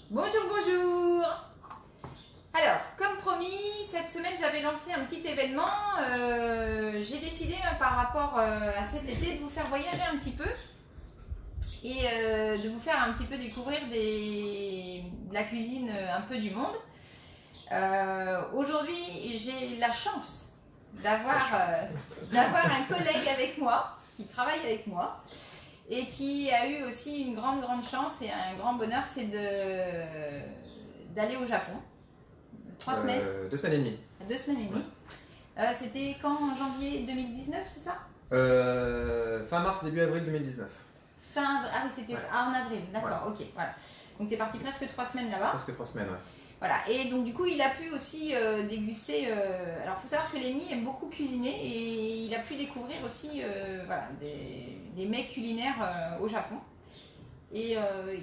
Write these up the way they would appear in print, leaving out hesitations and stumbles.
Bonjour, bonjour. Alors, comme promis, cette semaine j'avais lancé un petit événement. J'ai décidé par rapport à cet été de vous faire voyager un petit peu et de vous faire un petit peu découvrir de la cuisine un peu du monde. Aujourd'hui, j'ai la chance d'avoir un collègue avec moi, qui travaille avec moi, et qui a eu aussi une grande chance et un grand bonheur, c'est d'aller au Japon. 3 semaines 2 semaines et demie. 2 semaines et demie. C'était quand, en janvier 2019, c'est ça? Fin mars, début avril 2019. Ah oui, c'était en avril, d'accord, ok, voilà. Donc t'es parti presque 3 semaines là-bas. Presque 3 semaines, ouais. Voilà, et donc du coup il a pu aussi déguster, alors il faut savoir que Lenny aime beaucoup cuisiner et il a pu découvrir aussi voilà, des mets culinaires au Japon. Et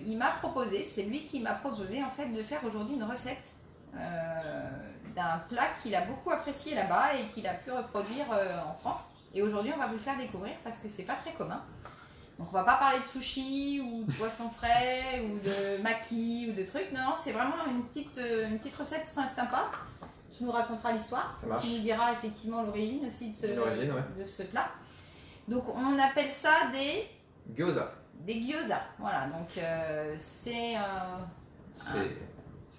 il m'a proposé, c'est lui qui m'a proposé en fait de faire aujourd'hui une recette d'un plat qu'il a beaucoup apprécié là-bas et qu'il a pu reproduire en France. Et aujourd'hui on va vous le faire découvrir parce que c'est pas très commun. Donc on va pas parler de sushi ou de poisson frais ou de maki ou de trucs. Non, c'est vraiment une petite recette sympa. Tu nous raconteras l'histoire. Ça marche. Tu nous diras effectivement l'origine aussi de ce plat. Donc on appelle ça des gyoza. Des gyoza. Voilà, donc c'est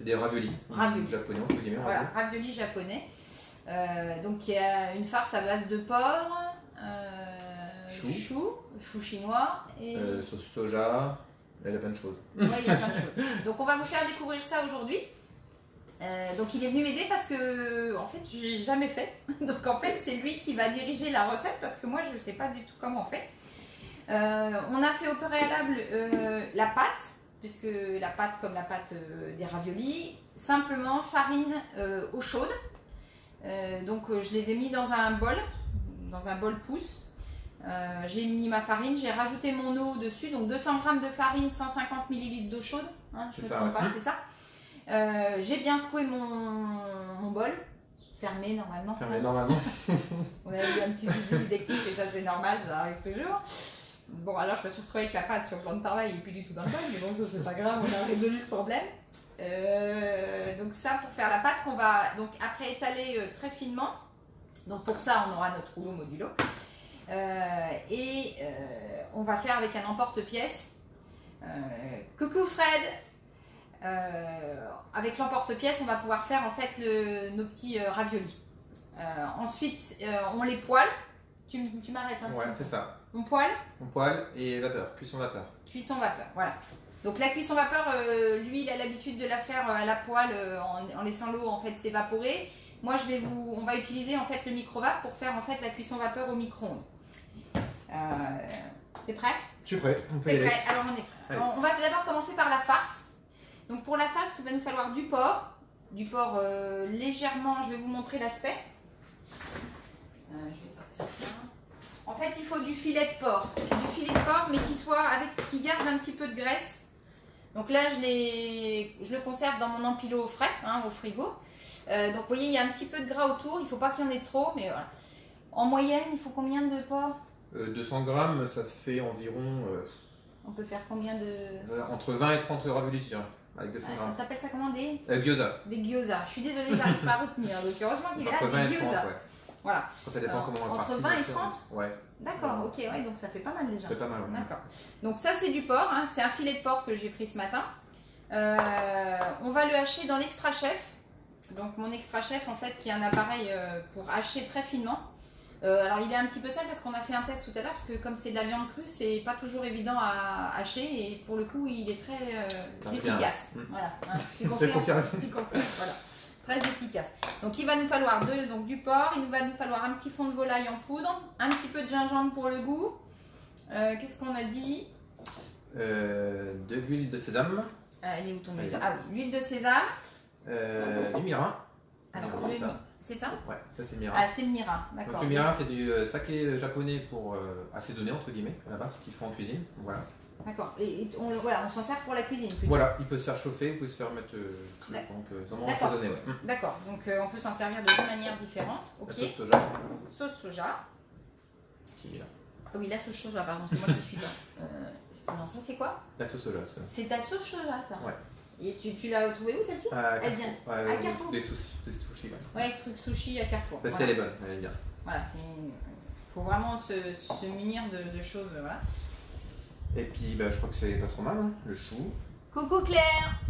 des raviolis. Raviolis. Japonais, entre guillemets. Voilà, raviolis japonais. Donc il y a une farce à base de porc. Chou chinois et sauce soja, il y a plein de choses. Ouais, il y a plein de choses. Donc on va vous faire découvrir ça aujourd'hui. Donc il est venu m'aider parce que en fait j'ai jamais fait. Donc en fait c'est lui qui va diriger la recette parce que moi je ne sais pas du tout comment on fait. On a fait au préalable la pâte, puisque la pâte comme la pâte des raviolis, simplement farine eau chaude. Donc je les ai mis dans un bol pouce. J'ai mis ma farine, j'ai rajouté mon eau dessus, donc 200 g de farine, 150 ml d'eau chaude, hein, je ne me trompe pas, c'est ça. J'ai bien secoué mon bol, fermé normalement. On a eu un petit souci d'électrique et ça c'est normal, ça arrive toujours. Bon, alors je me suis retrouvée avec la pâte sur le plan de travail et plus du tout dans le bol, mais bon, ça c'est pas grave, on a résolu le problème. Donc ça, pour faire la pâte, qu'on va donc après étaler très finement. Donc pour ça, on aura notre rouleau modulo. On va faire avec un emporte-pièce. Coucou Fred. Avec l'emporte-pièce, on va pouvoir faire en fait nos petits raviolis. Ensuite, on les poêle. Tu m'arrêtes un peu. Ouais, c'est ça. On poêle. On poêle et vapeur, cuisson vapeur. Cuisson vapeur, voilà. Donc la cuisson vapeur, lui, il a l'habitude de la faire à la poêle en laissant l'eau en fait s'évaporer. Moi, on va utiliser en fait le micro-vape pour faire en fait la cuisson vapeur au micro-ondes. T'es prêt? Je suis prêt, on peut y T'es aller. prêt? Alors on est prêt. Allez. On va d'abord commencer par la farce. Donc pour la farce, il va nous falloir du porc. Du porc légèrement, je vais vous montrer l'aspect. Je vais sortir ça. En fait, il faut du filet de porc. Du filet de porc, mais qui garde un petit peu de graisse. Donc là, je le conserve dans mon empilo au frais, hein, au frigo. Donc vous voyez, il y a un petit peu de gras autour. Il ne faut pas qu'il y en ait trop, mais voilà. En moyenne, il faut combien de porc? 200 grammes, ça fait environ... On peut faire combien de... entre 20 et 30 raviolis, je dirais, avec 200 grammes. T'appelles ça comment des gyoza. Des gyoza. Je suis désolée, j'arrive pas à retenir. Donc heureusement qu'il est là, Entre 20 des et 30, gyoza. ouais. Voilà. Ça dépend comment on va Entre farcir, 20 et bien sûr. 30. Ouais. D'accord, ok, ouais, donc ça fait pas mal déjà. Ça fait pas mal, ouais. D'accord. Donc ça c'est du porc, hein, c'est un filet de porc que j'ai pris ce matin. On va le hacher dans l'extra chef. Donc mon extra chef en fait qui est un appareil pour hacher très finement. Alors il est un petit peu sale parce qu'on a fait un test tout à l'heure parce que comme c'est de la viande crue c'est pas toujours évident à hacher et pour le coup il est très efficace. Voilà, hein, tu confirmes, voilà, très efficace. Donc il va nous falloir du porc, il va nous falloir un petit fond de volaille en poudre, un petit peu de gingembre pour le goût. Qu'est-ce qu'on a dit? De l'huile de sésame. Elle est où ton huile? Ah oui, l'huile de sésame. Du mirin. Alors, c'est ça? Ouais, ça c'est le mirin. Ah, c'est le mirin, d'accord. Donc le mirin, c'est du saké japonais pour assaisonner, entre guillemets, là-bas, ce qu'ils font en cuisine. Voilà. D'accord. Et on s'en sert pour la cuisine plutôt. Voilà, il peut se faire chauffer, il peut se faire mettre cru, donc vraiment assaisonner. Ouais. D'accord, donc on peut s'en servir de deux manières différentes. Ok. La sauce soja. Sauce soja. Qui est là. Ah oui, la sauce soja, pardon, c'est moi qui suis là. Non, ça c'est quoi? La sauce soja, ça. C'est ta sauce soja, ça? Ouais. Et tu l'as trouvée où celle-ci? Elle vient à Carrefour. Des sushis. Ouais, truc sushi à Carrefour. Celle-ci elle est bonne, elle est bien. Voilà, il faut vraiment se munir de choses. Voilà. Et puis je crois que c'est pas trop mal, hein, le chou. Coucou Claire.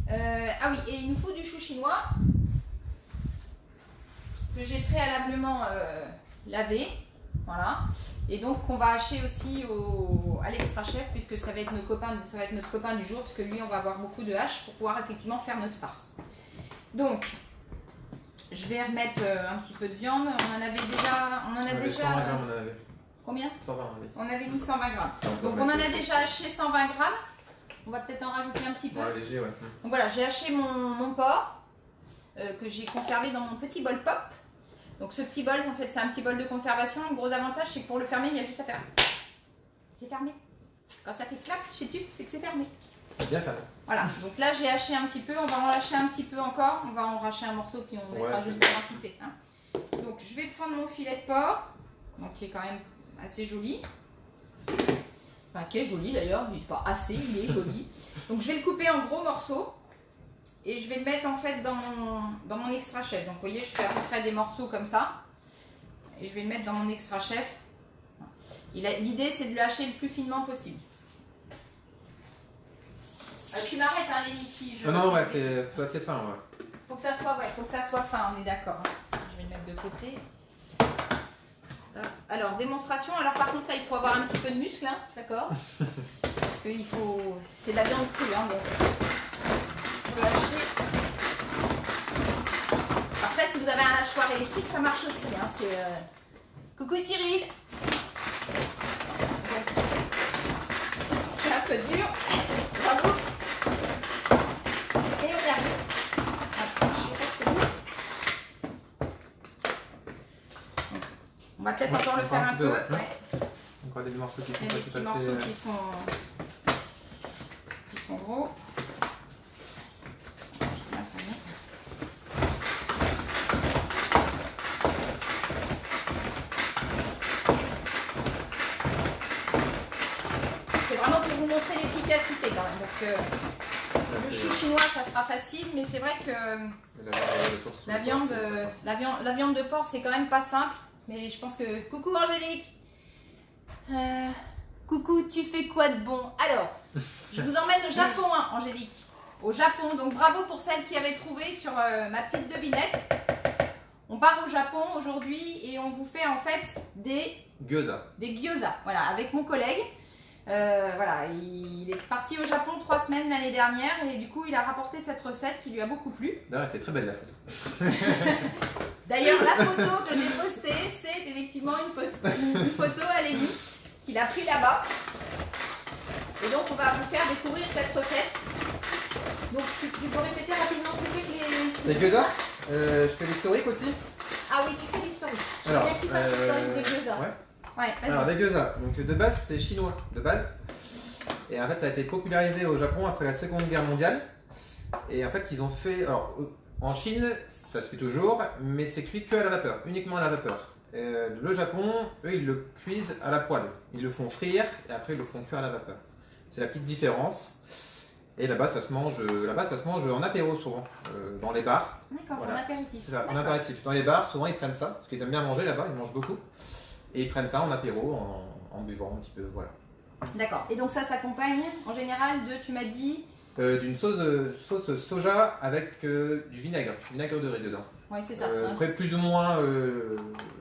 Ah oui, et il nous faut du chou chinois que j'ai préalablement lavé. Voilà. Et donc on va hacher aussi à l'extra chef puisque ça va être notre copain du jour parce que lui on va avoir beaucoup de haches pour pouvoir effectivement faire notre farce. Donc je vais remettre un petit peu de viande. On en a déjà. 120 grammes on en avait. Combien? 120 on avait mis 120 grammes. Donc on en a déjà haché 120 grammes. On va peut-être en rajouter un petit peu. Ouais, léger, ouais. Donc voilà, j'ai haché mon porc que j'ai conservé dans mon petit bol pop. Donc ce petit bol, en fait, c'est un petit bol de conservation. Le gros avantage, c'est que pour le fermer, il y a juste à faire. C'est fermé. Quand ça fait clap chez tu, c'est que c'est fermé. C'est bien fermé. Voilà, donc là j'ai haché un petit peu, on va en lâcher un petit peu encore. On va en racher un morceau, puis on mettra juste la quantité. Hein. Donc je vais prendre mon filet de porc, donc qui est quand même assez joli. Enfin, qui est joli d'ailleurs, il n'est pas assez, il est joli. Donc je vais le couper en gros morceaux. Et je vais le mettre en fait dans mon extra chef. Donc vous voyez, je fais à peu près des morceaux comme ça. Et je vais le mettre dans mon extra chef. L'idée c'est de le hacher le plus finement possible. Tu m'arrêtes hein Lénie si je... Non, ouais, c'est assez fin, ouais. Faut que ça soit fin, on est d'accord. Hein. Je vais le mettre de côté. Alors, démonstration. Alors par contre là, il faut avoir un petit peu de muscle, hein, d'accord? Parce que c'est de la viande crue, hein, donc... Lâcher. Après, si vous avez un hachoir électrique, ça marche aussi. Hein. Coucou Cyril. C'est un peu dur. Bravo. Et on y arrive. On va peut-être encore le faire un peu. Ouais. Encore des morceaux qui sont Il y a des petits morceaux qui sont gros. Montrer l'efficacité quand même parce que le chou chinois ça sera facile mais c'est vrai que la viande de porc c'est quand même pas simple mais je pense que coucou Angélique coucou tu fais quoi de bon alors je vous emmène au Japon hein, Angélique au Japon donc bravo pour celle qui avait trouvé sur ma petite devinette on part au Japon aujourd'hui et on vous fait en fait des gyoza voilà avec mon collègue. Voilà, il est parti au Japon 3 semaines l'année dernière et du coup il a rapporté cette recette qui lui a beaucoup plu. D'ailleurs, elle était très belle la photo. D'ailleurs, la photo que j'ai postée, c'est effectivement une photo à Lénie qu'il a pris là-bas. Et donc on va vous faire découvrir cette recette. Donc tu peux répéter rapidement ce que c'est que les gyoza je fais l'historique aussi. Ah oui, tu fais l'historique. Je veux bien que tu fasses l'historique des gyoza. Ouais, alors des gyoza, donc de base c'est chinois, de base. Et en fait ça a été popularisé au Japon après la Seconde Guerre mondiale. Et en fait ils ont fait, alors en Chine ça se fait toujours, mais c'est cuit que à la vapeur, uniquement à la vapeur. Le Japon, eux ils le cuisent à la poêle. Ils le font frire et après ils le font cuire à la vapeur. C'est la petite différence. Et là-bas ça se mange en apéro souvent, dans les bars. D'accord, voilà. En apéritif. C'est ça, en apéritif. Dans les bars souvent ils prennent ça, parce qu'ils aiment bien manger là-bas, ils mangent beaucoup. Et ils prennent ça en apéro, en buvant un petit peu, voilà. D'accord. Et donc ça s'accompagne en général de, tu m'as dit d'une sauce soja avec du vinaigre de riz dedans. Oui, c'est ça. Après, plus ou moins,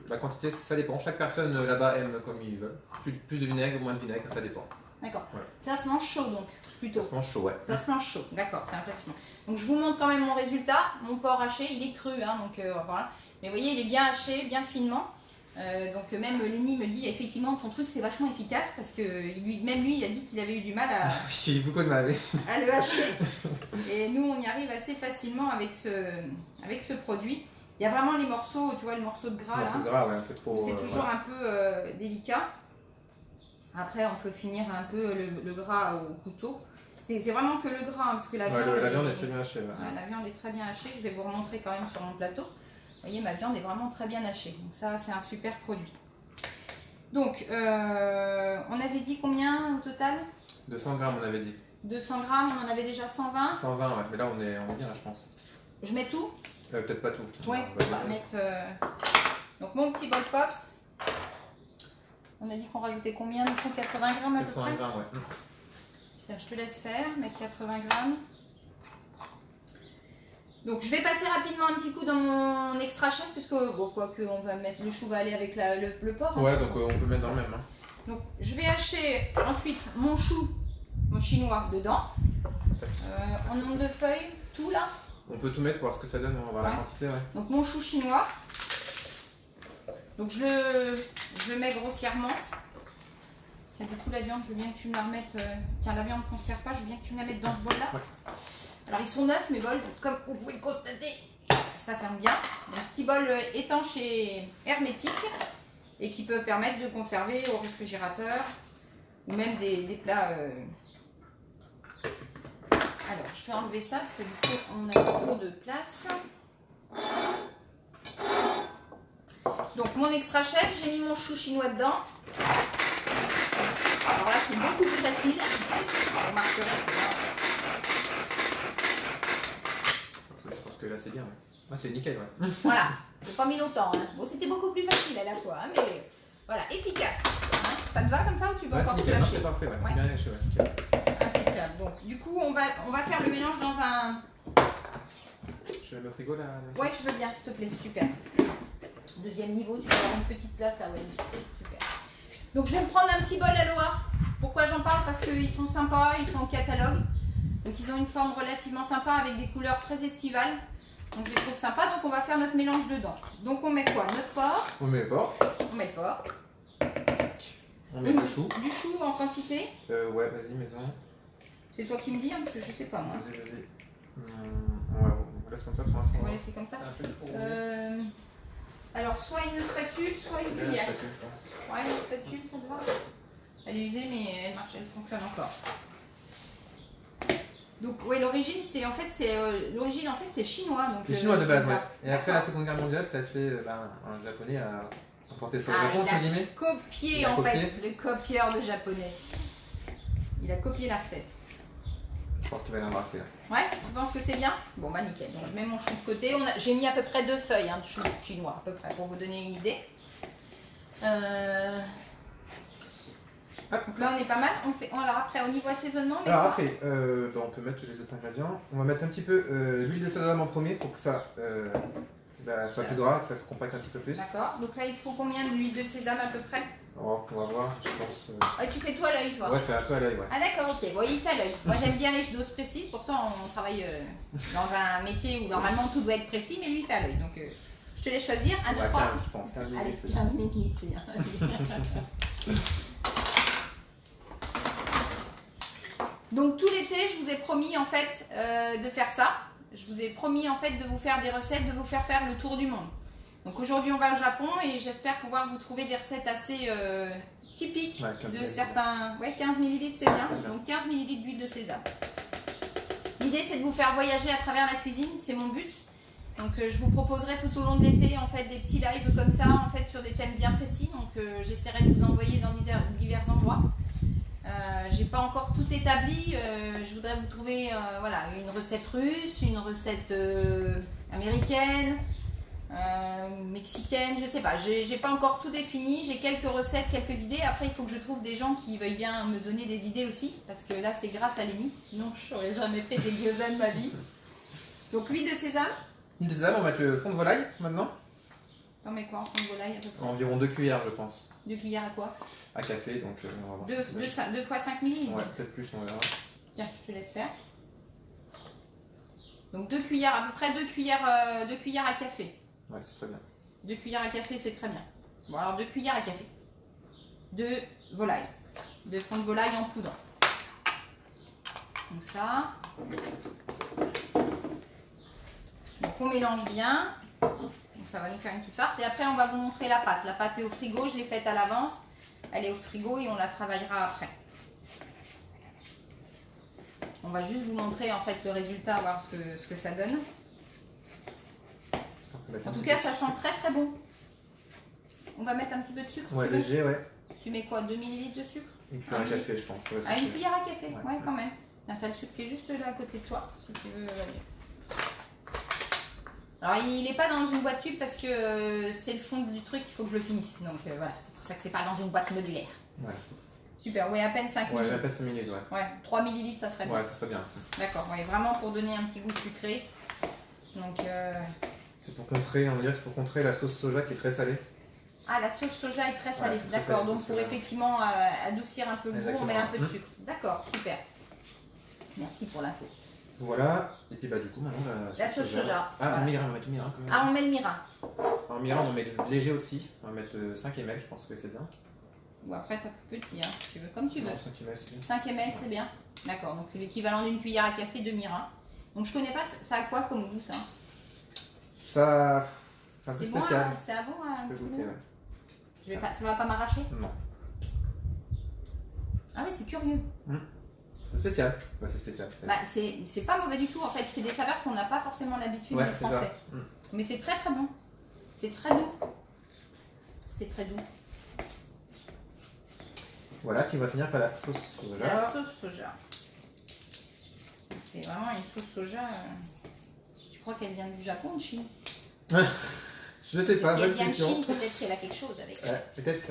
la quantité, ça dépend. Chaque personne là-bas aime comme ils veulent. Plus de vinaigre ou moins de vinaigre, ça dépend. D'accord. Ouais. Ça se mange chaud donc, plutôt. Ça se mange chaud, ouais. Ça se mange chaud, d'accord, c'est impressionnant. Donc je vous montre quand même mon résultat. Mon porc haché, il est cru, hein, donc voilà. Mais vous voyez, il est bien haché, bien finement. Donc même Lénie me dit effectivement ton truc c'est vachement efficace parce que même lui il a dit qu'il avait eu du mal à, j'ai eu beaucoup de mal à le hacher et nous on y arrive assez facilement avec ce produit. Il y a vraiment les morceaux, tu vois le morceau de gras là, ouais, un peu trop, c'est toujours un peu délicat. Après on peut finir un peu le gras au couteau. C'est vraiment que le gras hein, parce que la viande est très bien hachée. Ouais, la viande est très bien hachée, je vais vous remontrer quand même sur mon plateau. Vous voyez, ma viande est vraiment très bien hachée. Donc ça, c'est un super produit. Donc, on avait dit combien au total? 200 grammes, on avait dit. 200 grammes, on en avait déjà 120. 120, ouais. Mais là, on est bien, là, je pense. Je mets tout? Peut-être pas tout. Oui, on va mettre... Donc, mon petit bol pops. On a dit qu'on rajoutait combien du coup? 80 grammes à peu près? 80 grammes, ouais. Tiens, je te laisse faire, mettre 80 grammes. Donc je vais passer rapidement un petit coup dans mon extra chef, puisque bon, quoi que on va mettre, le chou va aller avec le porc. Ouais, donc on peut le mettre dans le même. Hein. Donc je vais hacher ensuite mon chou, mon chinois dedans. En nombre de feuilles, tout là. On peut tout mettre pour voir ce que ça donne, on va voir la quantité. Ouais. Donc mon chou chinois. Donc je le mets grossièrement. Tiens, du coup la viande, je veux bien que tu me la remettes. Tiens, la viande qu'on ne sert pas, je veux bien que tu me la mettes dans ce bol là. Ouais. Alors ils sont neufs mes bols, comme vous pouvez le constater, ça ferme bien. Un petit bol étanche et hermétique et qui peut permettre de conserver au réfrigérateur ou même des plats. Alors je vais enlever ça parce que du coup on n'a pas trop de place. Donc mon extra chef, j'ai mis mon chou chinois dedans. Alors là c'est beaucoup plus facile. Vous remarquerez. Je pense que là c'est bien. Ouais. Ah, c'est nickel. Ouais. Voilà, j'ai pas mis longtemps. Hein. Bon, c'était beaucoup plus facile à la fois, hein, mais voilà, efficace. Hein. Ça te va comme ça ou tu veux encore tout lâcher? C'est parfait, ouais. C'est bien lâché. Ouais. Impeccable. Donc du coup, on va faire le mélange dans un... Je le mets au frigo là? Ouais, je veux bien, s'il te plaît, super. Deuxième niveau, tu vas avoir une petite place là, ouais, super. Donc je vais me prendre un petit bol Aloha. Pourquoi j'en parle? Parce qu'ils sont sympas, ils sont au catalogue. Donc ils ont une forme relativement sympa avec des couleurs très estivales. Donc je les trouve sympas. Donc on va faire notre mélange dedans. Donc on met quoi? Notre porc. On met le porc. On met le porc. On met le chou. Du chou en quantité? Ouais, vas-y, maison. C'est toi qui me dis, hein, parce que je sais pas moi. Vas-y. On laisse comme ça pour l'instant. On va laisser comme ça. Alors soit une spatule, soit une cuillère. Une spatule, je pense. Ouais, une spatule, ça te va? Elle est usée, mais elle marche, elle fonctionne encore. Donc oui, l'origine c'est chinois. C'est chinois de base, ouais. Et après la Seconde Guerre mondiale, ça a été un japonais à importer ça au Japon, entre guillemets. Il a copié le copieur de japonais. Il a copié la recette. Je pense qu'il va l'embrasser là. Ouais, tu penses que c'est bien? Bon bah nickel. Donc je mets mon chou de côté. J'ai mis à peu près 2 feuilles de chou chinois, à peu près, pour vous donner une idée. Donc là on est pas mal. Alors après au niveau assaisonnement. Alors après, on peut mettre les autres ingrédients. On va mettre un petit peu l'huile de sésame en premier pour que ça soit plus gras, que ça se compacte un petit peu plus. D'accord. Donc là il faut combien d'huile de sésame à peu près? On va voir, je pense. Ah, tu fais tout à l'œil toi? Ouais, je fais un peu à l'œil, ouais. Ah d'accord, ok. Bon, il fait à l'œil. Moi j'aime bien les doses précises. Pourtant on travaille dans un métier où normalement tout doit être précis, mais lui il fait à l'œil. Donc je te laisse choisir. 1, 2, 3. 15, je pense. 15 Allez, minutes. 15 minutes, c'est bien. Donc tout l'été, je vous ai promis en fait de faire ça. Je vous ai promis en fait de vous faire des recettes, de vous faire faire le tour du monde. Donc aujourd'hui on va au Japon et j'espère pouvoir vous trouver des recettes assez typiques de certains... Ouais, 15 ml c'est bien. Donc 15 ml d'huile de sésame. L'idée c'est de vous faire voyager à travers la cuisine, c'est mon but. Donc je vous proposerai tout au long de l'été en fait des petits lives comme ça en fait sur des thèmes bien précis. Donc j'essaierai de vous envoyer dans divers endroits. J'ai pas encore tout établi. Je voudrais vous trouver voilà, une recette russe, une recette américaine, mexicaine, je sais pas. J'ai pas encore tout défini. J'ai quelques recettes, quelques idées. Après, il faut que je trouve des gens qui veuillent bien me donner des idées aussi, parce que là, c'est grâce à Lénie. Sinon, je n'aurais jamais fait des gyoza de ma vie. Donc, l'huile de sésame. L'huile de sésame, on va mettre le fond de volaille maintenant. T'en mets quoi en fond de volaille à peu près? Environ 2 cuillères, je pense. 2 cuillères à quoi? À café, donc on va voir. 2 fois 5 ml. Ouais, peut-être plus, on verra. Tiens, je te laisse faire. Donc 2 cuillères, à peu près 2 cuillères à café. Ouais, c'est très bien. 2 cuillères à café, c'est très bien. Bon, alors 2 cuillères à café. De volaille. De fond de volaille en poudre. Donc ça. Donc on mélange bien. Donc ça va nous faire une petite farce. Et après, on va vous montrer la pâte. La pâte est au frigo, je l'ai faite à l'avance. Elle est au frigo et on la travaillera après. On va juste vous montrer en fait le résultat, voir ce que ça donne. En tout cas, ça sent très très bon. On va mettre un petit peu de sucre. Ouais, léger, ouais. Tu mets quoi? 2 ml de sucre? Une cuillère à café, je pense. Ouais, une cuillère à café, ouais, quand même. Là, t'as le sucre qui est juste là à côté de toi, si tu veux. Alors, il n'est pas dans une boîte tube parce que c'est le fond du truc, il faut que je le finisse. Donc voilà, c'est pour ça que c'est pas dans une boîte modulaire. Ouais. Super, oui, à peine 5 Ouais, ml. à peine 5 minutes, ouais. Ouais, 3 ml, ça serait bien. Ouais, ça serait bien. D'accord, ouais, vraiment pour donner un petit goût sucré. Donc. C'est pour contrer, on va dire, c'est pour contrer la sauce soja qui est très salée. Ah, la sauce soja est très salée. Ouais, très d'accord, salé, donc pour effectivement adoucir un peu le goût, on met un peu de sucre. D'accord, super. Merci pour l'info. Voilà, et puis bah du coup maintenant la sauce soja. Ah, voilà. le mirin, on va mettre le mirin quand même. Ah, on met le mirin. Alors, le mirin, on en met léger aussi. On va mettre 5 ml, je pense que c'est bien. Ou après, t'as plus petit, hein, si tu veux, comme tu veux. Non, 5 ml, c'est bien. 5 ml, c'est bien. D'accord, donc l'équivalent d'une cuillère à café de mirin. Donc je connais pas, ça a quoi comme goût ça? Ça. C'est un peu C'est bon, spécial. hein, c'est bon. Je peux goûter, ouais. Ça va pas m'arracher? Non. Ah oui, c'est curieux. C'est spécial. Bah, c'est spécial. Bah, c'est pas mauvais du tout en fait, c'est des saveurs qu'on n'a pas forcément l'habitude Ouais, en c'est français. ça. Mais c'est très très bon. C'est très doux. C'est très doux. Voilà, puis on va finir par la sauce soja. La sauce soja. C'est vraiment une sauce soja. Tu crois qu'elle vient du Japon ou de Chine? Je sais pas, Si elle bonne vient de question. Chine, peut-être qu'elle a quelque chose avec. Ouais, peut-être.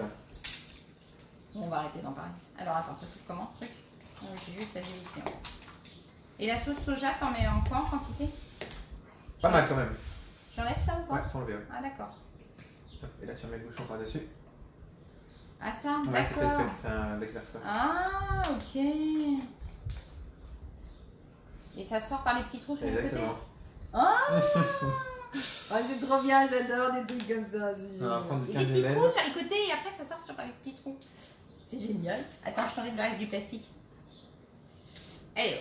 Bon, on va arrêter d'en parler. Alors attends, ça s'ouvre comment ce truc? J'ai juste la dévissée. Et la sauce soja, t'en mets en quoi en quantité? Pas mal quand même. J'enlève ça ou pas? Ouais, faut enlever. Ouais. Ah d'accord. Et là, tu remets le bouchon par-dessus. Ah ça, Ouais, c'est fait d'accord. exprès, c'est un déclasseur. Ah, ok. Et ça sort par les petits trous sur le côté? Exactement. Ah, oh, c'est trop bien, j'adore des trucs comme ça. On va prendre du Des 15 petits ml. trous sur les côtés et après ça sort par les petits trous. C'est génial. Attends, je t'enlève le reste du plastique. Allez.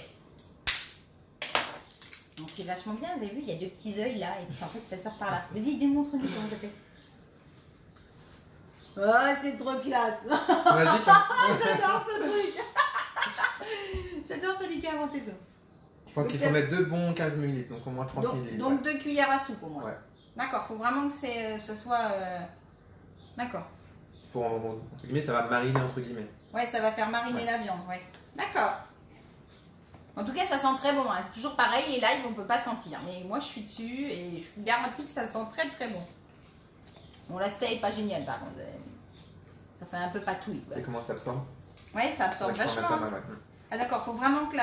Donc c'est vachement bien, vous avez vu, il y a deux petits œils là et puis en fait ça sort par là. Vas-y, démontre-nous comment ça fait. Oh, c'est trop classe. Magique. Hein. J'adore ce truc. J'adore celui qui a inventé ça. Je pense qu'il faut mettre 2 bons 15 ml, donc au moins 30 ml. Donc 2 cuillères à soupe au moins. Ouais. D'accord, faut vraiment que ce soit... D'accord. C'est pour, entre guillemets, ça va mariner entre guillemets. Ouais, ça va faire mariner la viande, ouais. D'accord. En tout cas, ça sent très bon. Hein. C'est toujours pareil, les lives, on peut pas sentir. Mais moi, je suis dessus et je vous garantis que ça sent très très bon. Bon, l'aspect est pas génial, par contre. Ça fait un peu patouille. Quoi. Et comment ça absorbe? Ouais, ça absorbe Ouais, vachement. pas mal, ouais. Ah d'accord, faut vraiment que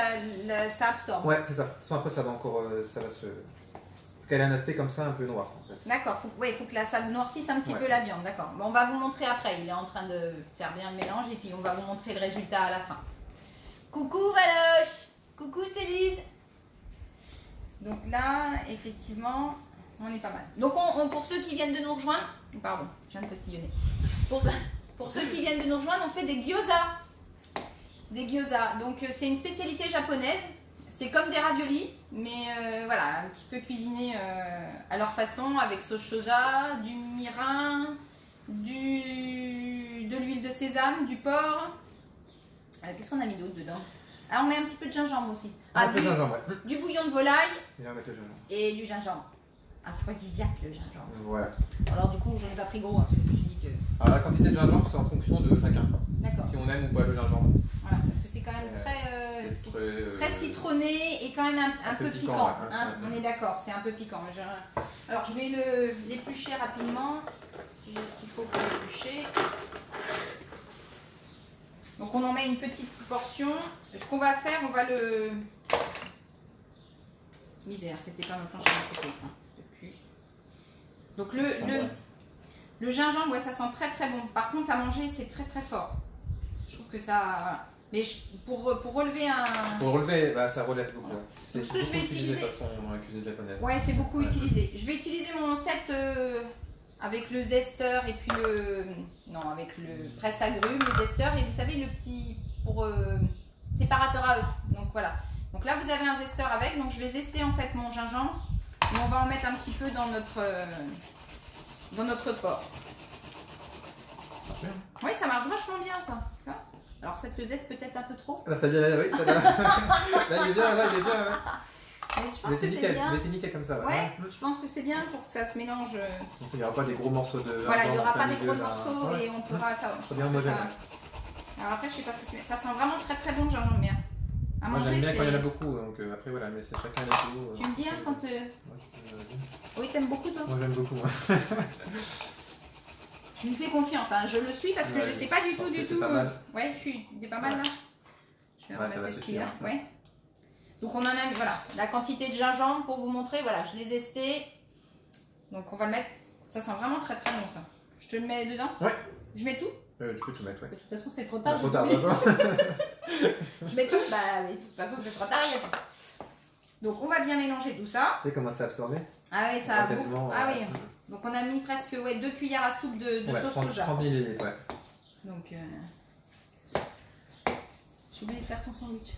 ça absorbe. Ouais, c'est ça. De toute façon, après, ça va encore. Ça va se. Faut qu'elle ait un aspect comme ça, un peu noir en fait. D'accord, faut que ça noircisse un petit Ouais. peu la viande, d'accord. Bon, on va vous montrer après, il est en train de faire bien le mélange et puis on va vous montrer le résultat à la fin. Coucou Valoche. Coucou Céline. Donc là, effectivement, on est pas mal. Donc pour ceux qui viennent de nous rejoindre, pardon, je viens de postillonner. Pour ceux qui viennent de nous rejoindre, on fait des gyoza. Des gyoza, donc c'est une spécialité japonaise. C'est comme des raviolis, mais voilà, un petit peu cuisiné à leur façon, avec sauce soja, du mirin, de l'huile de sésame, du porc. Qu'est-ce qu'on a mis d'autre dedans? Ah, on met un petit peu de gingembre aussi. Un peu de gingembre, ouais. Du bouillon de volaille Et là, on va mettre le gingembre. et du gingembre. Aphrodisiaque le gingembre. Voilà. Alors du coup, j'en ai pas pris gros, hein, parce que je me suis dit que... Alors, la quantité de gingembre, c'est en fonction de chacun. D'accord. Si on aime ou pas le gingembre. Voilà, parce que c'est quand même très citronné et quand même un peu piquant. ouais, Hein, on est d'accord, c'est un peu piquant. Alors je vais l'éplucher rapidement, si j'ai ce qu'il faut pour l'éplucher. Donc on en met une petite portion. Ce qu'on va faire, on va le... Misère, c'était pas ma planche à côté ça. Depuis. Donc le gingembre, ouais, ça sent très très bon. Par contre, à manger, c'est très très fort. Je trouve que ça... Voilà. Mais pour relever un... Pour relever, bah, ça relève beaucoup. Voilà. C'est Ce que je vais utiliser... de toute façon dans la cuisine japonaise. Ouais, c'est beaucoup Ouais. utilisé. Je vais utiliser mon set avec le zesteur et puis avec le presse-agrumes, le zesteur et vous savez le petit pour séparateur à œufs. Donc voilà. Donc là vous avez un zesteur avec, donc je vais zester en fait mon gingembre et on va en mettre un petit peu dans notre porc. Oui, ça marche vachement bien ça. Tu vois. Alors ça te zeste peut-être un peu trop. Là, ça vient là, oui, ça vient. Là, il est bien, là, il est bien. Ouais. Mais je pense Mais que c'est c'est nickel, bien. mais c'est nickel comme ça. Ouais, je pense que c'est bien pour que ça se mélange. Il n'y aura pas des gros morceaux de. Voilà, il n'y aura gingembre en pas plein des gros milieu, là. morceaux Ouais. et on pourra ça. C'est bien homogène. Alors après, je sais pas ce que tu mets. Ça sent vraiment très très bon le gingembre bien. À Moi manger, j'aime bien quand il y en a c'est... beaucoup, donc après voilà, mais c'est chacun les goûts. Tu me dis, hein, quand... Oui, t'aimes beaucoup, toi? Moi j'aime beaucoup. Moi. Je lui fais confiance, hein. Je le suis parce que Ouais, je sais pas du tout, c'est pas mal. Ouais, il est pas mal là. Je vais Ouais, ça va ramasser ce qu'il y suffire. a. Ouais. Donc on en a, voilà, la quantité de gingembre pour vous montrer, voilà, je les ai estés. Donc on va le mettre, ça sent vraiment très très bon ça. Je te le mets dedans? Ouais. Je mets tout? Tu peux tout mettre, ouais. De toute façon c'est trop tard. Trop tard, d'accord. Je mets tout? Bah mais de toute façon c'est trop tard, il y a tout. Donc on va bien mélanger tout ça. Tu sais comment ça absorber? Ah oui, ça a quasiment, beaucoup. Ah oui. Donc on a mis presque 2 cuillères à soupe de sauce 30, soja. 30 ml, ouais. Donc j'ai oublié de faire ton sandwich.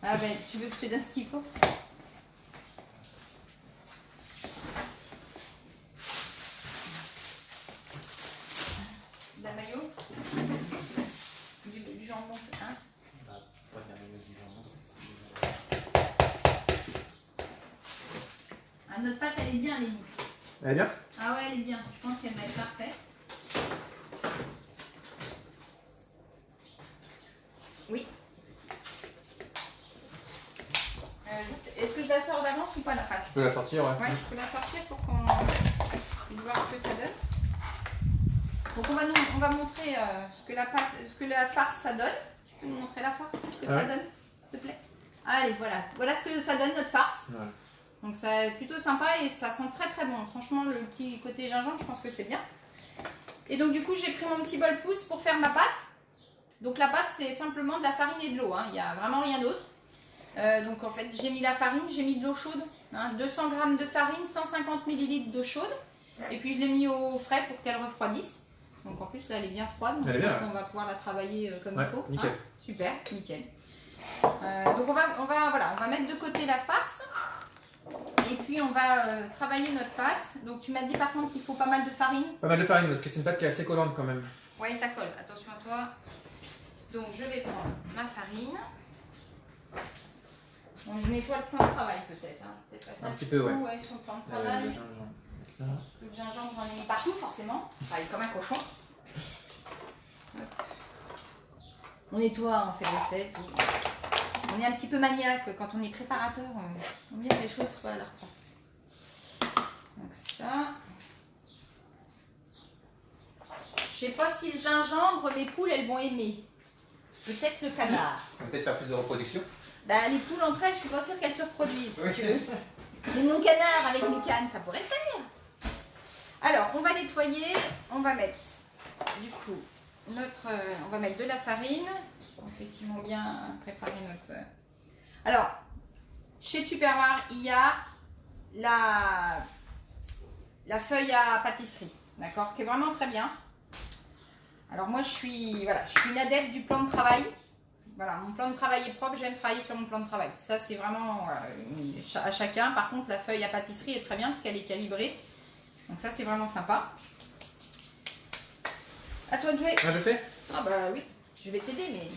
Ah ben tu veux que je te donne ce qu'il faut? De la mayo? Du jambon, c'est un. Ah, notre pâte elle est bien, Lénie. Elle est bien? Ah ouais, elle est bien. Je pense qu'elle va être parfaite. Oui. Est-ce que je la sors d'avance ou pas la pâte? Tu peux la sortir, ouais. Ouais, je peux la sortir pour qu'on puisse voir ce que ça donne. Donc on va montrer ce que la farce ça donne. Tu peux nous montrer la farce, ce que ça donne, s'il te plaît? Allez, voilà. Voilà ce que ça donne notre farce. Ouais. Donc ça est plutôt sympa et ça sent très très bon. Franchement, le petit côté gingembre, je pense que c'est bien. Et donc du coup, j'ai pris mon petit bol pouce pour faire ma pâte. Donc la pâte, c'est simplement de la farine et de l'eau. Hein. Il n'y a vraiment rien d'autre. Donc en fait, j'ai mis la farine, j'ai mis de l'eau chaude. Hein. 200 g de farine, 150 ml d'eau chaude. Et puis je l'ai mis au frais pour qu'elle refroidisse. Donc en plus, là, elle est bien froide. Donc je pense qu'on va pouvoir la travailler comme il faut. Nickel. Hein. Super, nickel. Donc on va mettre de côté la farce. Et puis on va travailler notre pâte. Donc tu m'as dit par contre qu'il faut pas mal de farine. Pas mal de farine parce que c'est une pâte qui est assez collante quand même. Ouais, ça colle. Attention à toi. Donc je vais prendre ma farine. Bon, je nettoie le plan de travail peut-être. Hein. Un petit peu, ouais. Sur le plan de travail. Parce que le gingembre, j'en ai mis partout forcément. Pareil, comme un cochon. Hop. On nettoie, on fait recette. On est un petit peu maniaque quand on est préparateur. On aime bien que les choses soient à leur place. Donc ça. Je sais pas si le gingembre, mes poules, elles vont aimer. Peut-être le canard. On va peut-être faire plus de reproduction. Bah, les poules entre elles, je suis pas sûre qu'elles se reproduisent, si tu veux. Mais mon canard avec mes cannes, ça pourrait faire. Alors, on va nettoyer. On va mettre, du coup, on va mettre de la farine. Effectivement, bien préparer notre... Alors, chez Tupperware, il y a la feuille à pâtisserie, d'accord, qui est vraiment très bien. Alors moi, je suis une adepte du plan de travail. Voilà, mon plan de travail est propre, j'aime travailler sur mon plan de travail. Ça, c'est vraiment à chacun. Par contre, la feuille à pâtisserie est très bien parce qu'elle est calibrée. Donc ça, c'est vraiment sympa. À toi de jouer. Ah, je fais? Ah bah oui, je vais t'aider, mais...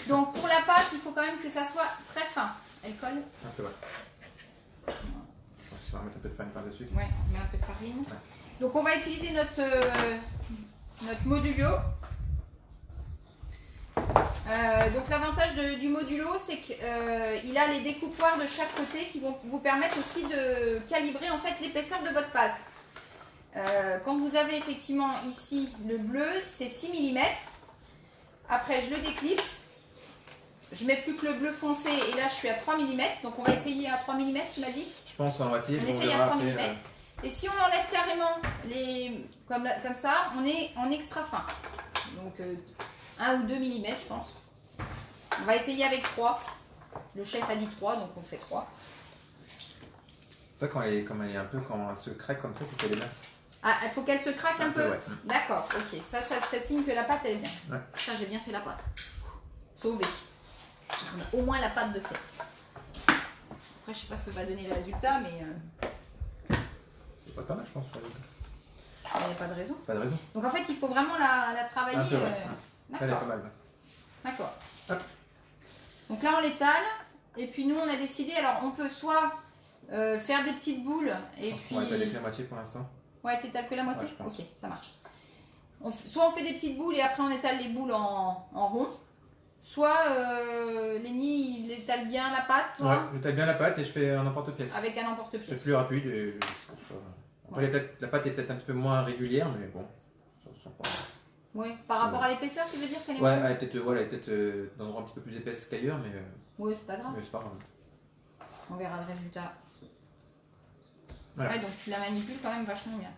Donc pour la pâte, il faut quand même que ça soit très fin. Elle colle? Un peu, ouais. Je pense qu'il va mettre un peu de farine par-dessus. Ouais, on met un peu de farine. Ouais. Donc on va utiliser notre modulo. Donc l'avantage du modulo, c'est qu'il a les découpoirs de chaque côté qui vont vous permettre aussi de calibrer en fait l'épaisseur de votre pâte. Quand vous avez effectivement ici le bleu, c'est 6 mm. Après, je le déclipse. Je mets plus que le bleu foncé et là je suis à 3 mm. Donc on va essayer à 3 mm, tu m'as dit? Je pense qu'on va essayer. On essaye à 3 mm. Et si on enlève carrément comme ça, on est en extra fin. Donc 1 ou 2 mm, je pense. On va essayer avec 3. Le chef a dit 3, donc on fait 3. Ça, quand elle est un peu, quand elle se craque comme ça, c'est qu'elle est bien. Ah, il faut qu'elle se craque un peu, ouais. D'accord, ok. Ça signe que la pâte, elle est bien. Ouais. Ça, j'ai bien fait la pâte. Sauvé. On a au moins la pâte de fête. Après, je sais pas ce que va donner le résultat, mais... C'est pas mal, je pense. Il n'y a pas de raison. Pas de raison. Donc en fait, il faut vraiment la travailler. Un peu, ouais. Ça, elle est pas mal. D'accord. Hop. Donc là, on l'étale. Et puis nous, on a décidé, alors on peut soit faire des petites boules. Et puis... On va étaler que la moitié pour l'instant. Ouais, t'étales que la moitié? Ouais, je pense. Ok, ça marche. Soit on fait des petites boules et après on étale les boules en rond. Soit Lenny, il étale bien la pâte, toi. Ouais, j'étale bien la pâte et je fais un emporte-pièce. Avec un emporte-pièce. C'est plus rapide et je trouve ça. Après, la pâte est peut-être un petit peu moins régulière, mais bon, ça prend. Oui, par rapport à l'épaisseur, tu veux dire qu'elle est Ouais, moins... elle est peut-être dans un endroit un petit peu plus épaisse qu'ailleurs, mais Oui, c'est pas grave. c'est pas grave. On verra le résultat. Voilà. Ouais, donc tu la manipules quand même vachement bien.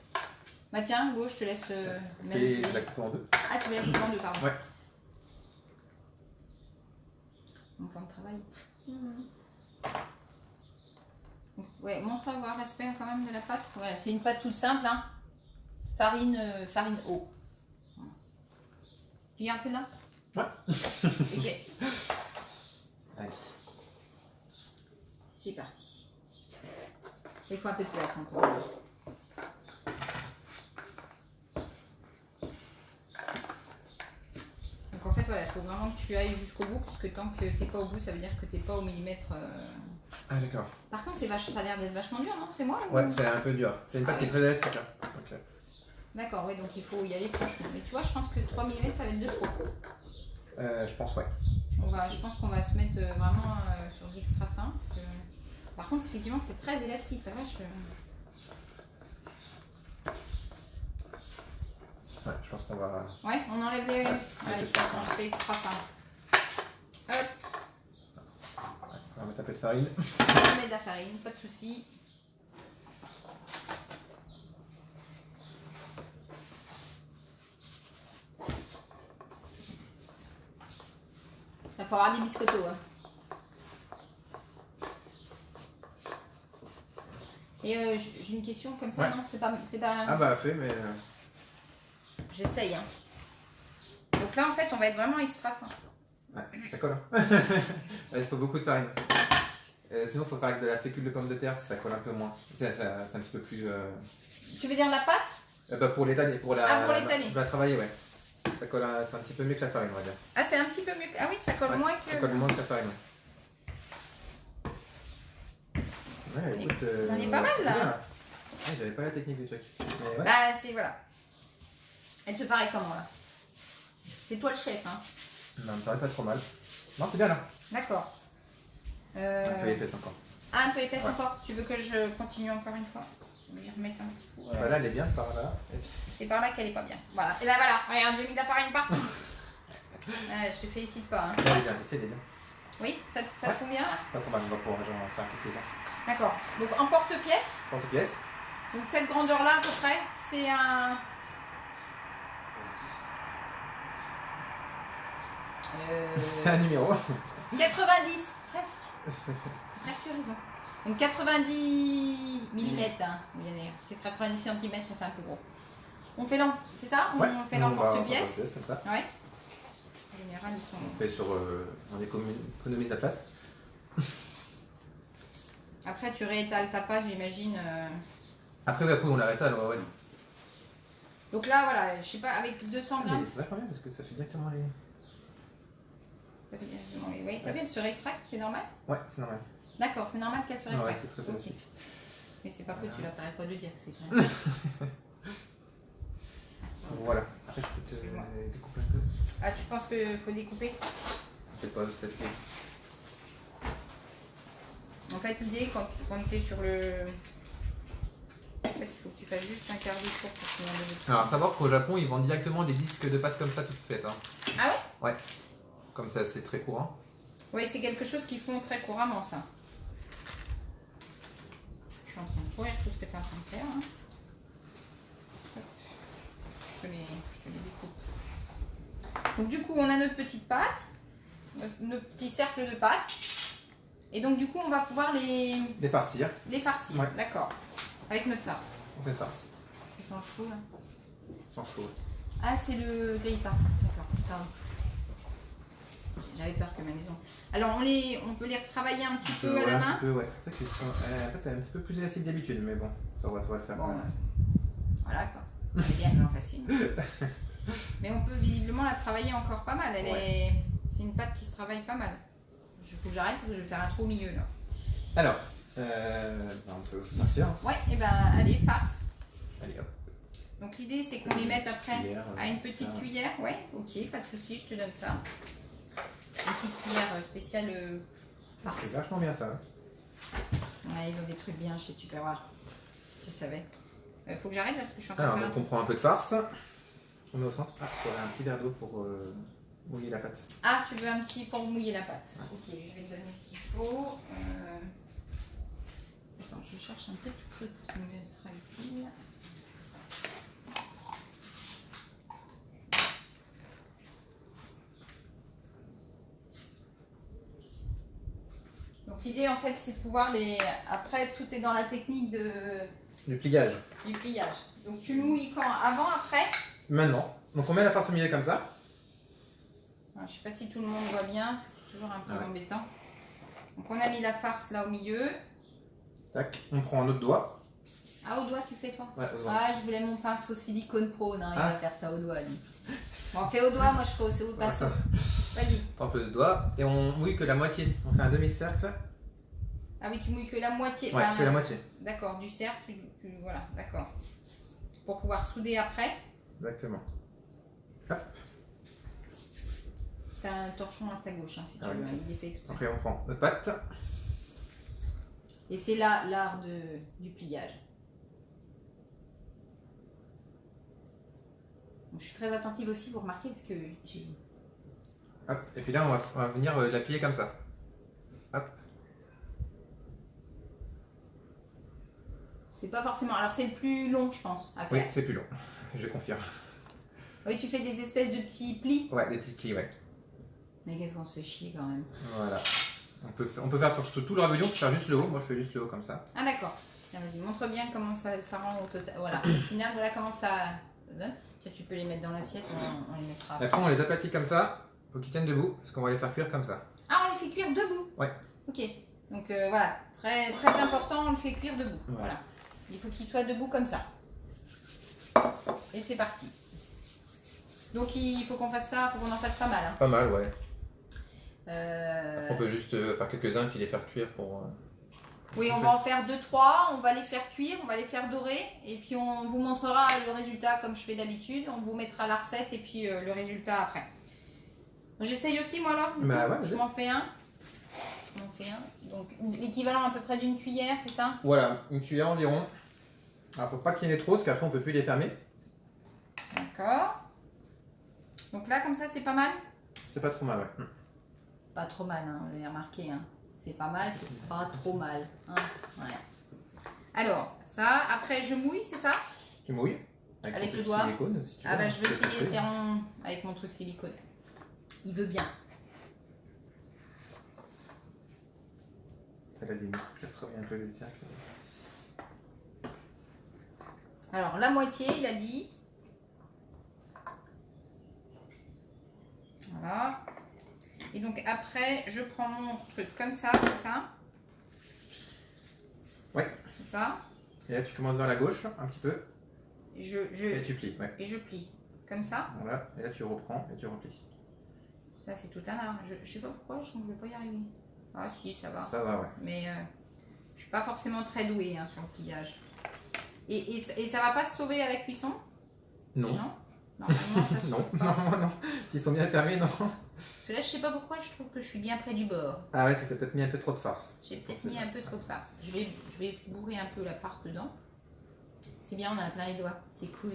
Bah tiens, Go, je te laisse Et manipuler. la coupe en deux. Ah, tu veux la couper en deux, pardon. Ouais. Mon plan de travail. Donc, ouais, montre-moi voir l'aspect quand même de la pâte. Voilà, c'est une pâte toute simple, hein. Farine eau. Voilà. Tu gardes celle-là? Ouais. Ok. Allez. C'est parti. Il faut un peu de place encore. Donc en fait, voilà, il faut vraiment que tu ailles jusqu'au bout, parce que tant que t'es pas au bout, ça veut dire que t'es pas au millimètre. Ah, d'accord. Par contre, ça a l'air d'être vachement dur, non? C'est moi ou... Ouais, c'est un peu dur. C'est une pâte qui est très élastique. Hein. Donc, D'accord, ouais, donc il faut y aller franchement. Mais tu vois, je pense que 3 mm, ça va être de trop. je pense, ouais. Je pense qu'on va se mettre vraiment sur de l'extra fin. Parce que... Par contre, effectivement, c'est très élastique, la vache. Ouais, je pense qu'on va. Ouais, on enlève les. Ouais, allez, c'est ça. on fait extra fin. Hop, Ouais, on va mettre un peu de farine. on va mettre de la farine, pas de soucis. Il faut avoir des biscottos. Hein. Et j'ai une question comme ça, Ouais. non? C'est pas... Ah, bah, fait, mais. J'essaye. Hein. Donc là, en fait, on va être vraiment extra fin. Ouais, ça colle. Hein. Il faut beaucoup de farine. Sinon, il faut faire avec de la fécule de pomme de terre, ça colle un peu moins. C'est un petit peu plus. Tu veux dire la pâte? Bah, pour l'étaler, pour la. Ah, pour l'étaler. Pour la travailler, ouais. Ça colle c'est un petit peu mieux que la farine, on va dire. Ah, c'est un petit peu mieux. Ah oui, ça colle Ouais, moins que... Ça colle moins que la farine, ouais. Ouais, écoute. on est pas mal, là. Bien. Ouais, j'avais pas la technique du truc. Mais ouais. Bah, c'est... Voilà. Elle te paraît comment, là? C'est toi le chef, hein? Non, ça me paraît pas trop mal. Non, c'est bien là. D'accord. Un peu épaisse encore. Ah, un peu épaisse Ouais. encore. Tu veux que je continue encore une fois? Je vais y remettre un petit coup. Voilà, elle est bien par là. Et puis... C'est par là qu'elle est pas bien. Voilà. Et ben voilà, regarde, j'ai mis de la farine partout. Je te félicite pas. Hein. Elle est bien, c'est bien. Oui, ça te Ouais. convient? Pas trop mal, on va pouvoir en faire quelques-uns. D'accord. Donc en porte-pièce. Porte-pièce. Donc cette grandeur-là à peu près, c'est un... C'est un numéro. 90, presque. Presque raison. Donc 90 mm, hein, bien dire. 90 cm, ça fait un peu gros. On fait c'est ça? Ouais. On fait l'emporte-pièce. Porte-pièce comme ça. Ouais. En général, ils sont... On fait sur. On économise la place. Après, tu réétales ta pâte, j'imagine. Après, on l'arrête à ouais. Donc là, voilà, je sais pas, avec 200 Mais grammes. c'est vachement bien parce que ça fait directement les. Ça fait directement les... Oui, t'as vu, elle se rétracte, c'est normal? Ouais, c'est normal. D'accord, c'est normal qu'elle se rétracte. Ouais, c'est très Ok. aussi. Mais c'est pas foutu, là, t'arrêtes pas de dire que c'est très bien. Voilà. Après, je peux te Excuse-moi. découper un peu. Ah, tu penses qu'il faut découper? Peut-être pas, ça le fait. En fait, l'idée, quand tu es sur le... En fait, il faut que tu fasses juste un quart de tour pour finir le découper. Alors, à savoir qu'au Japon, ils vendent directement des disques de pâte comme ça, toutes faites. Hein. Ah ouais? Ouais. Comme ça, c'est très courant. Oui, c'est quelque chose qu'ils font très couramment, ça. Je suis en train de courir tout ce que tu es en train de faire. Hein. Hop. Je te les découpe. Donc du coup, on a notre petite pâte, notre petit cercle de pâte. Et donc du coup, on va pouvoir les farcir. farcir. Ouais. D'accord. Avec notre farce. On fait farce. C'est sans chaud, là. Sans chaud. Ah, c'est le grille-pain. D'accord. Pardon. J'avais peur que ma maison... Alors, on peut les retravailler un petit peu à la main. Un petit peu, ouais. C'est vrai qu'ils sont en fait, un petit peu plus élastique d'habitude, mais bon, ça va le faire. Bon, voilà quoi. C'est bien, j'en fasse une. Mais on peut visiblement la travailler encore pas mal. C'est une pâte qui se travaille pas mal. Il faut que j'arrête parce que je vais faire un trou au milieu là. Alors, on peut farcir. Ouais, et ben allez, farce. Allez hop. Donc l'idée c'est qu'on les mette après à une petite ça. cuillère. Ouais, ok, pas de souci, je te donne ça. Une petite cuillère spéciale farce. C'est vachement bien ça. Ouais, ils ont des trucs bien chez Tupperware. Tu savais. Faut que j'arrête là parce que je suis en train Alors de faire. donc on prend un peu de farce. On met au centre. Ah, il y aurait un petit verre d'eau pour mouiller la pâte. Ah, tu veux un petit pour mouiller la pâte. Ok, je vais te donner ce qu'il faut. Attends, je cherche un petit truc qui me sera utile. Donc l'idée en fait c'est de pouvoir les... Après tout est dans la technique Du pliage. du pliage. Donc tu le mouilles quand? Avant, après? Maintenant. Donc on met la farce au milieu comme ça. Alors, je sais pas si tout le monde voit bien, parce que c'est toujours un peu Ah ouais. embêtant. Donc on a mis la farce là au milieu. Tac. On prend un autre doigt. Ah, au doigt tu fais toi? Ouais, au doigt. Ah, je voulais mon pinceau silicone pro, non, il Ah. va faire ça au doigt lui. Bon, on fait au doigt, moi je ferai au pinceau. Vas-y. Un peu de doigt. Et on mouille que la moitié. On fait un demi-cercle. Ah oui, tu mouilles que la moitié. Ouais, Enfin, que la moitié. d'accord, du cercle, voilà, d'accord. Pour pouvoir souder après. Exactement. Hop. T'as un torchon à ta gauche, hein, si tu Ah, veux, ok. hein, il est fait exprès. Après on prend notre pâte. Et c'est là l'art du pliage. Donc, je suis très attentive aussi, vous remarquez, parce que j'ai... Hop. Et puis là on va venir la plier comme ça. Hop. C'est pas forcément... Alors c'est le plus long, je pense, à Oui, faire. c'est plus long. Je confirme. Oui, tu fais des espèces de petits plis. Ouais, des petits plis, ouais. Mais qu'est-ce qu'on se fait chier quand même. Voilà. On peut faire sur tout le ravioli, on peut faire juste le haut. Moi je fais juste le haut comme ça. Ah d'accord. Tiens, vas-y, montre bien comment ça rend au total. Voilà, au final, voilà comment ça donne. Tiens, tu peux les mettre dans l'assiette, on les mettra après. Après on les aplatit comme ça. Faut qu'ils tiennent debout parce qu'on va les faire cuire comme ça. Ah, on les fait cuire debout. Ouais. Ok. Donc voilà, très, très important, on le fait cuire debout. Ouais. Voilà. Il faut qu'il soit debout comme ça. Et c'est parti. Donc il faut qu'on fasse ça, il faut qu'on en fasse pas mal. Hein. Pas mal, ouais. Euh, Après, on peut juste faire quelques-uns puis les faire cuire pour. Oui, on va en faire 2-3, on va les faire cuire, on va les faire dorer, et puis on vous montrera le résultat comme je fais d'habitude, on vous mettra la recette et puis le résultat après. J'essaye aussi moi là, Bah ouais, je vas-y. m'en fais un. Je m'en fais un. Donc l'équivalent à peu près d'une cuillère, c'est ça? Voilà, une cuillère environ. Alors faut pas qu'il y en ait trop parce qu'après on peut plus les fermer. D'accord. Donc là comme ça c'est pas mal? C'est pas trop mal, ouais. Pas trop mal, hein, vous avez remarqué. Hein. C'est pas mal, c'est pas trop mal. Hein. Ouais. Alors, ça, après je mouille, c'est ça? Tu mouilles Avec ton le truc doigt. silicone, si tu Ah veux, bah hein, je vais tu peux essayer de tester. faire avec mon truc silicone. Il veut bien. À la limite, je reviens un peu le cercle. Alors la moitié, il a dit. Voilà. Et donc après, je prends mon truc comme ça, c'est ça? Ouais. C'est ça. Et là tu commences vers la gauche un petit peu Et et tu plies, ouais. et je plie. Comme ça. Voilà, et là tu reprends et tu replies. Ça c'est tout un art. Je sais pas pourquoi, je sens que je vais pas y arriver. Ah si, ça va. Ça va, ouais. Mais je suis pas forcément très douée hein, sur le pliage. Et ça va pas se sauver à la cuisson? Non. Non. Normalement ça se Non, sauve pas. non, non. S'ils sont bien fermés, non. Parce que là je sais pas pourquoi, je trouve que je suis bien près du bord. Ah ouais, c'était peut-être mis un peu trop de farce. J'ai peut-être mis un peu trop de farce. Je vais bourrer un peu la farce dedans. C'est bien, on a plein les doigts. C'est cool.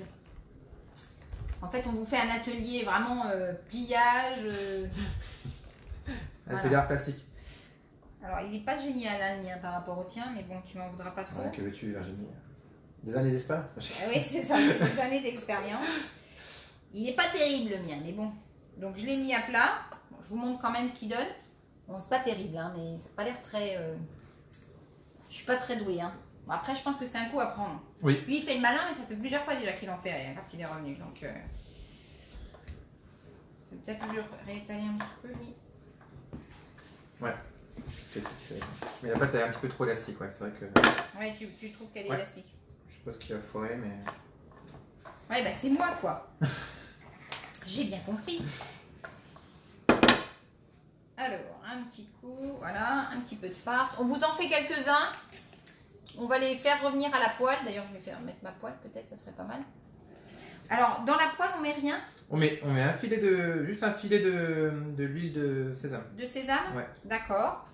En fait, on vous fait un atelier vraiment pliage. Atelier art plastique. Alors, il n'est pas génial hein, le mien par rapport au tien, mais bon, tu m'en voudras pas trop. Ouais, que veux-tu, Virginie? Des années d'espace? Ah oui, c'est ça, c'est des années d'expérience. Il n'est pas terrible le mien, mais bon. Donc, je l'ai mis à plat. Bon, je vous montre quand même ce qu'il donne. Bon, c'est pas terrible, hein, mais ça n'a pas l'air très... Je suis pas très douée. Hein. Bon, après, je pense que c'est un coup à prendre. Oui. Lui, il fait le malin, mais ça fait plusieurs fois déjà qu'il en fait hein, quand il est revenu. Donc, peut-être que je réétaler un petit peu, lui. Ouais. Mais la pâte est un petit peu trop élastique, ouais. C'est vrai que Ouais, tu trouves qu'elle est Ouais. élastique. je suppose qu'il a foiré, mais. Ouais, bah c'est moi, quoi. J'ai bien compris. Alors, un petit coup, voilà, un petit peu de farce. On vous en fait quelques-uns. On va les faire revenir à la poêle. D'ailleurs, je vais faire mettre ma poêle, peut-être, ça serait pas mal. Alors, dans la poêle, on met rien On met juste un filet de l'huile de sésame. de sésame? Ouais. D'accord.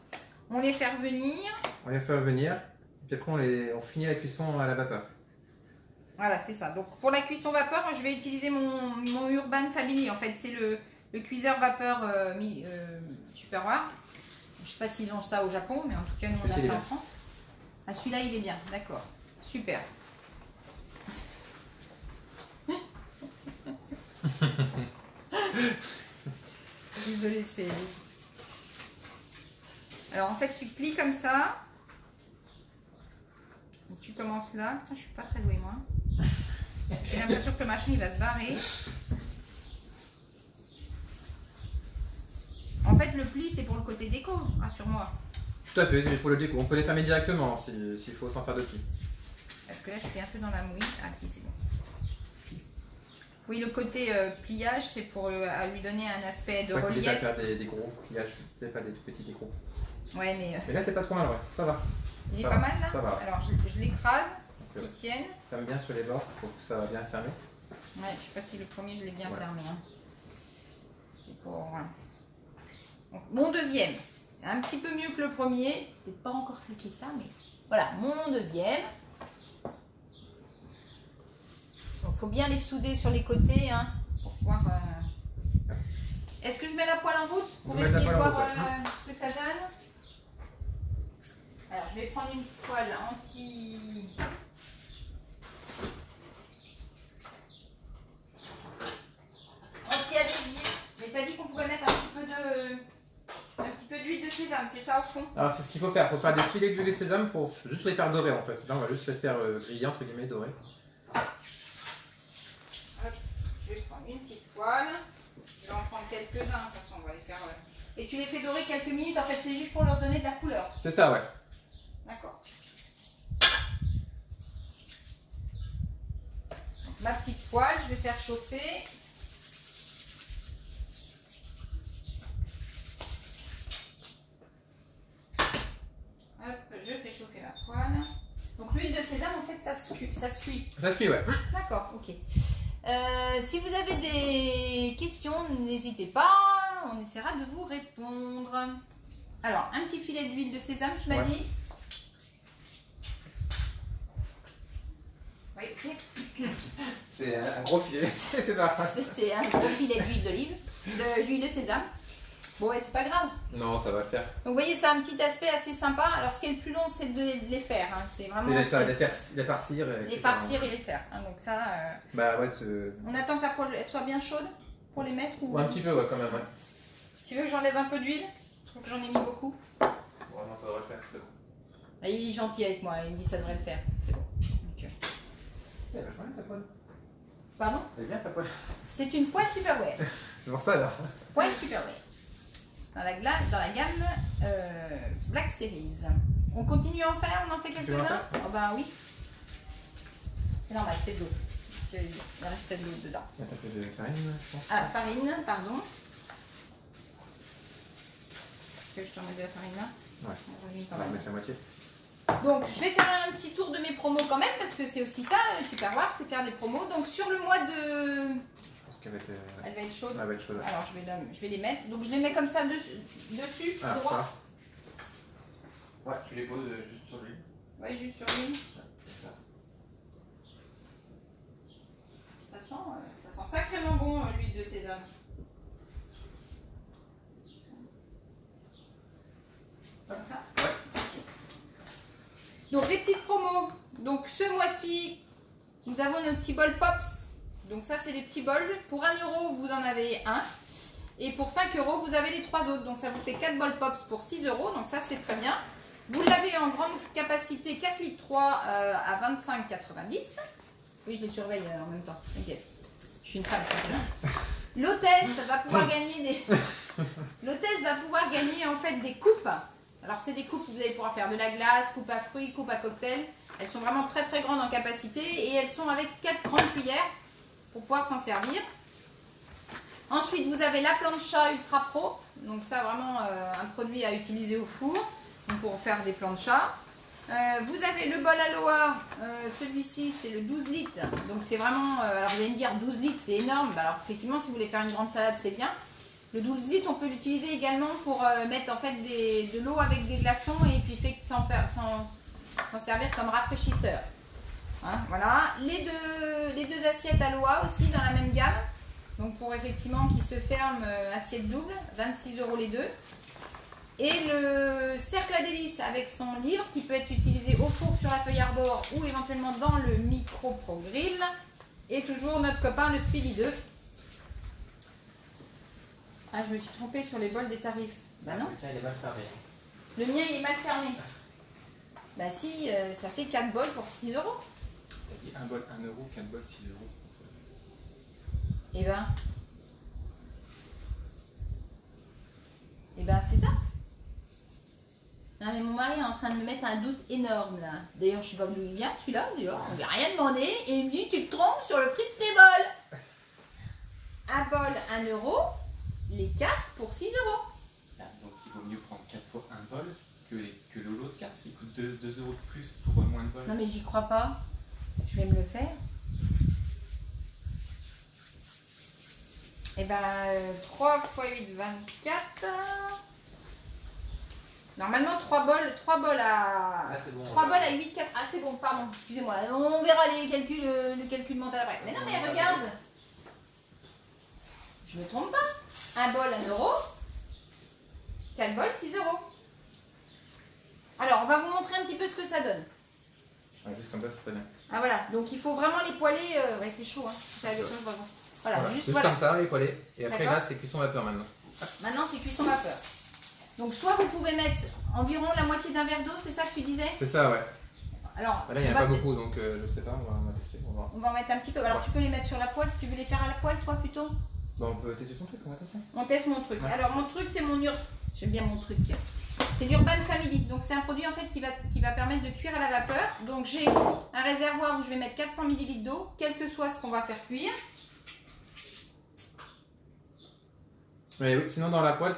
On les fait revenir. On les fait revenir, puis après on finit la cuisson à la vapeur. Voilà, c'est ça. Donc, pour la cuisson vapeur, je vais utiliser mon Urban Family. En fait, c'est le cuiseur vapeur Tupperware. Je sais pas s'ils ont ça au Japon, mais en tout cas, nous, on a ça en France. Ah, celui-là, il est bien. D'accord. Super. Désolée, c'est... Alors, en fait, tu plies comme ça. Donc, tu commences là. Putain, je suis pas très douée, moi. J'ai l'impression que le machin, il va se barrer. En fait, le pli, c'est pour le côté déco, rassure-moi. Tout à fait, c'est pour le déco. On peut les fermer directement s'il faut, sans faire de pli. Parce que là, je suis un peu dans la mouille. Ah si, c'est bon. Oui, le côté pliage, c'est pour à lui donner un aspect de relief. Pas faire des gros pliages, c'est pas des tout petits décos. Ouais, mais... Mais là, c'est pas trop mal, ouais. Ça va. Il est Ça pas va. mal, là? Ça va. Alors, je l'écrase, qu'il tienne. Ferme bien sur les bords pour que ça va bien fermer. Ouais, je sais pas si le premier, je l'ai bien fermé. Hein. C'est pour... Voilà. Donc, mon deuxième, c'est un petit peu mieux que le premier. C'est peut-être pas encore ça qui est ça, mais... Voilà, mon deuxième. Donc, il faut bien les souder sur les côtés, hein, pour pouvoir... Est-ce que je mets la poêle en route pour essayer de voir ce que ça donne? Alors, je vais prendre une poêle anti-adhésive. Mais t'as dit qu'on pouvait mettre un petit peu d'huile de sésame, c'est ça au fond? Alors, c'est ce qu'il faut faire. Il faut faire des filets d'huile de sésame pour juste les faire dorer, en fait. Là, on va juste les faire griller, entre guillemets, dorer. Hop, je vais prendre une petite poêle. Je vais en prendre quelques-uns, de toute façon, on va les faire... Et tu les fais dorer quelques minutes, en fait, c'est juste pour leur donner de la couleur. C'est ça, ouais. D'accord. Donc, ma petite poêle, je vais faire chauffer. Hop, je fais chauffer ma poêle. Donc l'huile de sésame, en fait, ça se cuit. Ça se cuit, ouais. D'accord, ok. Si vous avez des questions, n'hésitez pas, on essaiera de vous répondre. Alors, un petit filet d'huile de sésame, tu m'as dit? Oui. C'est un gros filet. C'est pas grave. C'était un gros filet d'huile de sésame. Bon, ouais, c'est pas grave. Non, ça va le faire. Donc, vous voyez, c'est un petit aspect assez sympa. Alors, ce qui est le plus long, c'est de les faire. Hein. C'est vraiment... les farcir. Les farcir et les faire. Hein. Donc, ça... Bah ouais, On attend que la poêle elle soit bien chaude pour les mettre ou... Ouais, un petit peu, ouais, quand même, ouais. Tu veux que j'enlève un peu d'huile? Je trouve que j'en ai mis beaucoup. Bon, non, ça devrait le faire, c'est bon. Et il est gentil avec moi, il me dit ça devrait le faire. C'est bon. Donc, Elle est vachement bien ta poêle. Pardon? Elle est bien ta poêle. C'est une poêle Tupperware. C'est pour ça alors. Poêle Tupperware. Dans la gamme Black Series. On continue à en faire? On en fait quelques-uns? Oh bah oui. C'est normal, c'est de l'eau. Parce qu'il restait de l'eau dedans. Il y a un peu de farine, je pense. Ah, farine, pardon. Que je te remets de la farine là? Ouais. J'en ai mis quand On va même. mettre la moitié. Donc, je vais faire un petit tour de mes promos quand même, parce que c'est aussi ça, Tupperware, c'est faire des promos. Donc, sur le mois de... Je pense qu'elle va être... Elle va être chaude. Elle va être chaude. Ouais. Alors, je vais les mettre. Donc, je les mets comme ça dessus, Ah, droit. ça. Ouais, tu les poses juste sur l'huile. Ouais, juste sur l'huile. Ça. Ça sent sacrément bon, l'huile de sésame. Comme ça? Ouais. Ok. Donc, les petites promos. Donc, ce mois-ci, nous avons nos petits bols Pops. Donc, ça, c'est des petits bols. Pour 1 €, vous en avez un. Et pour 5 €, vous avez les 3 autres. Donc, ça vous fait 4 bols Pops pour 6 €. Donc, ça, c'est très bien. Vous l'avez en grande capacité 4,3 litres à 25,90 €. Oui, je les surveille en même temps. T'inquiète. Je suis une femme, je suis là. L'hôtesse va pouvoir gagner L'hôtesse va pouvoir gagner en fait des coupes. Alors, c'est des coupes où vous allez pouvoir faire de la glace, coupe à fruits, coupe à cocktail. Elles sont vraiment très très grandes en capacité et elles sont avec 4 grandes cuillères pour pouvoir s'en servir. Ensuite, vous avez la plancha Ultra Pro. Donc ça, vraiment un produit à utiliser au four donc pour faire des planchas. Vous avez le bol Aloha, celui-ci c'est le 12 litres, donc c'est vraiment, alors vous allez me dire 12 litres c'est énorme, bah, alors effectivement si vous voulez faire une grande salade c'est bien. Le 12 litres on peut l'utiliser également pour mettre en fait de l'eau avec des glaçons et puis fait s'en servir comme rafraîchisseur. Hein, voilà, les deux assiettes Aloha aussi dans la même gamme, donc pour effectivement qui se ferment, assiette double, 26 € les deux. Et le cercle à délices avec son livre qui peut être utilisé au four sur la feuille arbore ou éventuellement dans le micro pro grill. Et toujours notre copain le Speedy 2. Ah, je me suis trompée sur les bols des tarifs. Bah non. Le tien il est mal fermé. Le mien il est mal fermé. Bah si, ça fait 4 bols pour 6 €. Ça dit un bol 1 €, 4 bols 6 €. Et ben c'est ça. Non mais mon mari est en train de me mettre un doute énorme là. D'ailleurs je sais pas d'où il vient celui-là, on lui a rien demandé et il me dit tu te trompes sur le prix de tes bols. Un bol 1 €, les 4 pour 6 €. Ah, donc il vaut mieux prendre 4 fois un bol que le lot de 4, ça coûte 2 € de plus pour moins de bols. Non mais j'y crois pas. Je vais me le faire. Et ben 3 x 8, 24. Normalement 3 bols à... Ah, c'est bon, 3 bols à 8, 4... Ah c'est bon, pardon, excusez-moi. On verra les calculs, le calcul mental après. Mais non mais regarde. Je me trompe pas. Un bol 1 €. 4 bols 6 €. Alors on va vous montrer un petit peu ce que ça donne. Ouais, juste comme ça, c'est très bien. Ah voilà, donc il faut vraiment les poêler. Ouais c'est chaud hein. Ça, voilà, juste Juste voilà. comme ça, les poêlés. Et après D'accord. là, c'est cuisson vapeur maintenant. Maintenant c'est cuisson vapeur. Donc soit vous pouvez mettre environ la moitié d'un verre d'eau, c'est ça que tu disais? C'est ça, ouais. Alors, Là, il n'y en on a va pas beaucoup, donc je sais pas, on va tester, on va voir. On va en mettre un petit peu. Alors tu peux les mettre sur la poêle si tu veux les faire à la poêle toi plutôt. Bon, on peut tester ton truc, on va tester. On teste mon truc. Ouais. Alors mon truc c'est j'aime bien mon truc. C'est l'Urban Family. Donc c'est un produit en fait qui va permettre de cuire à la vapeur. Donc j'ai un réservoir où je vais mettre 400 ml d'eau, quel que soit ce qu'on va faire cuire. Mais oui, sinon dans la poêle,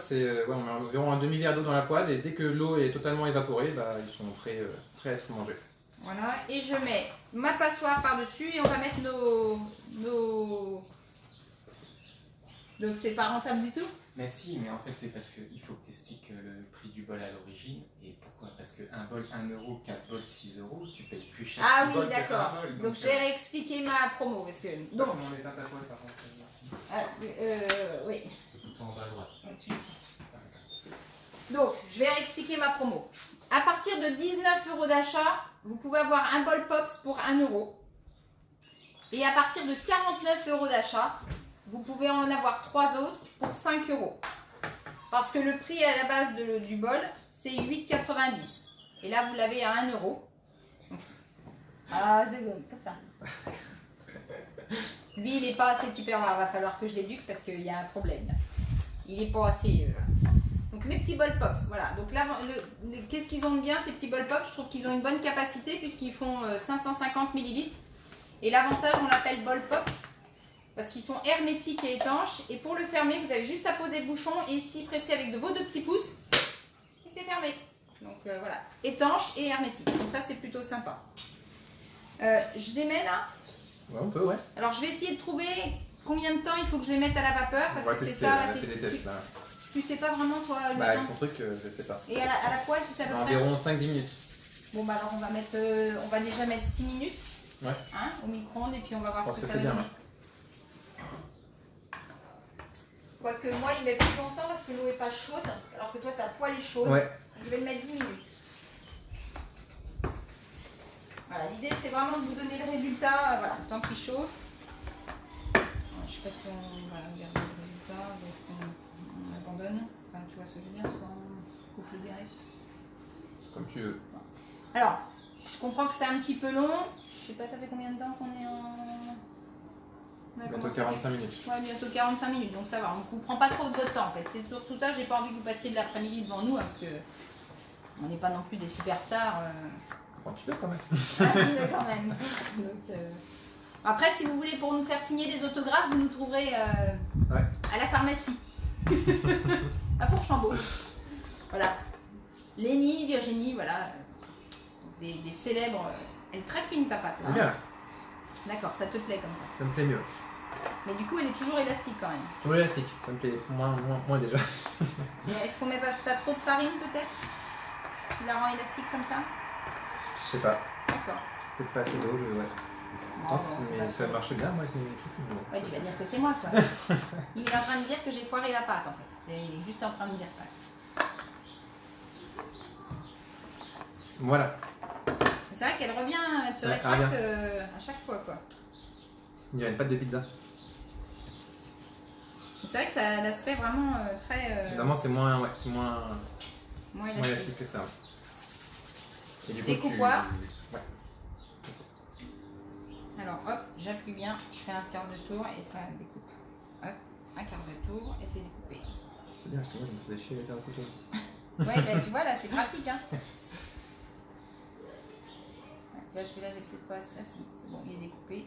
on met environ un demi-verre d'eau dans la poêle et dès que l'eau est totalement évaporée, bah, ils sont prêts à être mangés. Voilà, et je mets ma passoire par-dessus et on va mettre nos... Donc c'est pas rentable du tout? Mais si, mais en fait c'est parce qu'il faut que tu expliques le prix du bol à l'origine. Et pourquoi? Parce qu'un bol 1 €, 4 bols 6 €, tu payes plus cher. Ah 6 oui, bols que d'accord. un bol, Donc je vais réexpliquer ma promo parce que... Donc, on éteint ta poêle par contre. oui. Tout en bas à droite. Donc, je vais réexpliquer ma promo. À partir de 19 € d'achat, vous pouvez avoir un bol Pops pour 1 €. Et à partir de 49 € d'achat, vous pouvez en avoir 3 autres pour 5 €. Parce que le prix à la base du bol, c'est 8,90 €. Et là, vous l'avez à 1 €. Ah, c'est bon, comme ça. Lui, il n'est pas assez tupperware. Il va falloir que je l'éduque parce qu'il y a un problème. Il n'est pas assez... Donc mes petits bols Pops, voilà. Donc là, qu'est-ce qu'ils ont de bien ces petits bols Pops? Je trouve qu'ils ont une bonne capacité puisqu'ils font 550 ml. Et l'avantage, on l'appelle bol Pops parce qu'ils sont hermétiques et étanches. Et pour le fermer, vous avez juste à poser le bouchon et ici presser avec vos 2 petits pouces. Et c'est fermé. Donc voilà, étanche et hermétique. Donc ça, c'est plutôt sympa. Je les mets là. Ouais, on peut, ouais. Alors je vais essayer de trouver combien de temps il faut que je les mette à la vapeur parce que c'est ça la question. question. Des tests, là. Tu sais pas vraiment toi le Bah, temps. avec ton truc, je sais pas. Et à la poêle, tu sais à peu près. Environ 5-10 minutes. Bon bah alors on va déjà mettre 6 minutes Ouais. hein, au micro-ondes et puis on va voir Je ce pense que que ça va c'est bien, donner. Quoique moi il met plus longtemps parce que l'eau est pas chaude alors que toi ta poêle est chaude. Ouais. Je vais le mettre 10 minutes. Voilà, l'idée c'est vraiment de vous donner le résultat, voilà, le temps qu'il chauffe. Je sais pas si on va regarder le résultat ou est-ce qu'on abandonne. Enfin, tu vois ce que je veux dire, soit on coupe le direct. Comme tu veux. Alors, je comprends que c'est un petit peu long. Je sais pas, ça fait combien de temps qu'on est en... Bientôt 45 minutes. Ouais, bientôt 45 minutes, donc ça va. On ne prend pas trop de votre temps en fait. C'est surtout ça, j'ai pas envie que vous passiez de l'après-midi devant nous, hein, parce que on n'est pas non plus des superstars. Un petit peu quand même. Un petit peu quand même. Donc, après, si vous voulez pour nous faire signer des autographes, vous nous trouverez à la pharmacie. À Fourchambault. Voilà. Lénie, Virginie, voilà. Donc, des célèbres. Elle est très fine ta pâte là. C'est bien là. D'accord, ça te plaît comme ça. Ça me plaît mieux. Mais du coup, elle est toujours élastique quand même. Sur l'élastique, ça me plaît moins déjà. Mais est-ce qu'on met pas trop de farine peut-être qui la rend élastique comme ça? Je sais pas. D'accord. Peut-être pas assez d'eau, ouais. Oh, Pense, bon, c'est mais pas ça trop. marche bien moi avec mes trucs. Bon. Ouais, tu vas dire que c'est moi quoi. Il est en train de dire que j'ai foiré la pâte en fait. Il est juste en train de dire ça. Voilà. C'est vrai qu'elle revient, elle se Ouais, rétracte à chaque fois quoi. Il y a une pâte de pizza. C'est vrai que ça a l'aspect vraiment très. Vraiment, c'est moins Moins élastique élastique. que ça. Et du Découpoir. Ouais. Alors hop, j'appuie bien, je fais un quart de tour et ça découpe. Hop, un quart de tour et c'est découpé. C'est bien parce que moi je me faisais chier avec un couteau. Ouais, ben tu vois là, c'est pratique hein. Ah, tu vois, celui-là, j'ai peut-être pas assez. Ah si, c'est bon, il est découpé.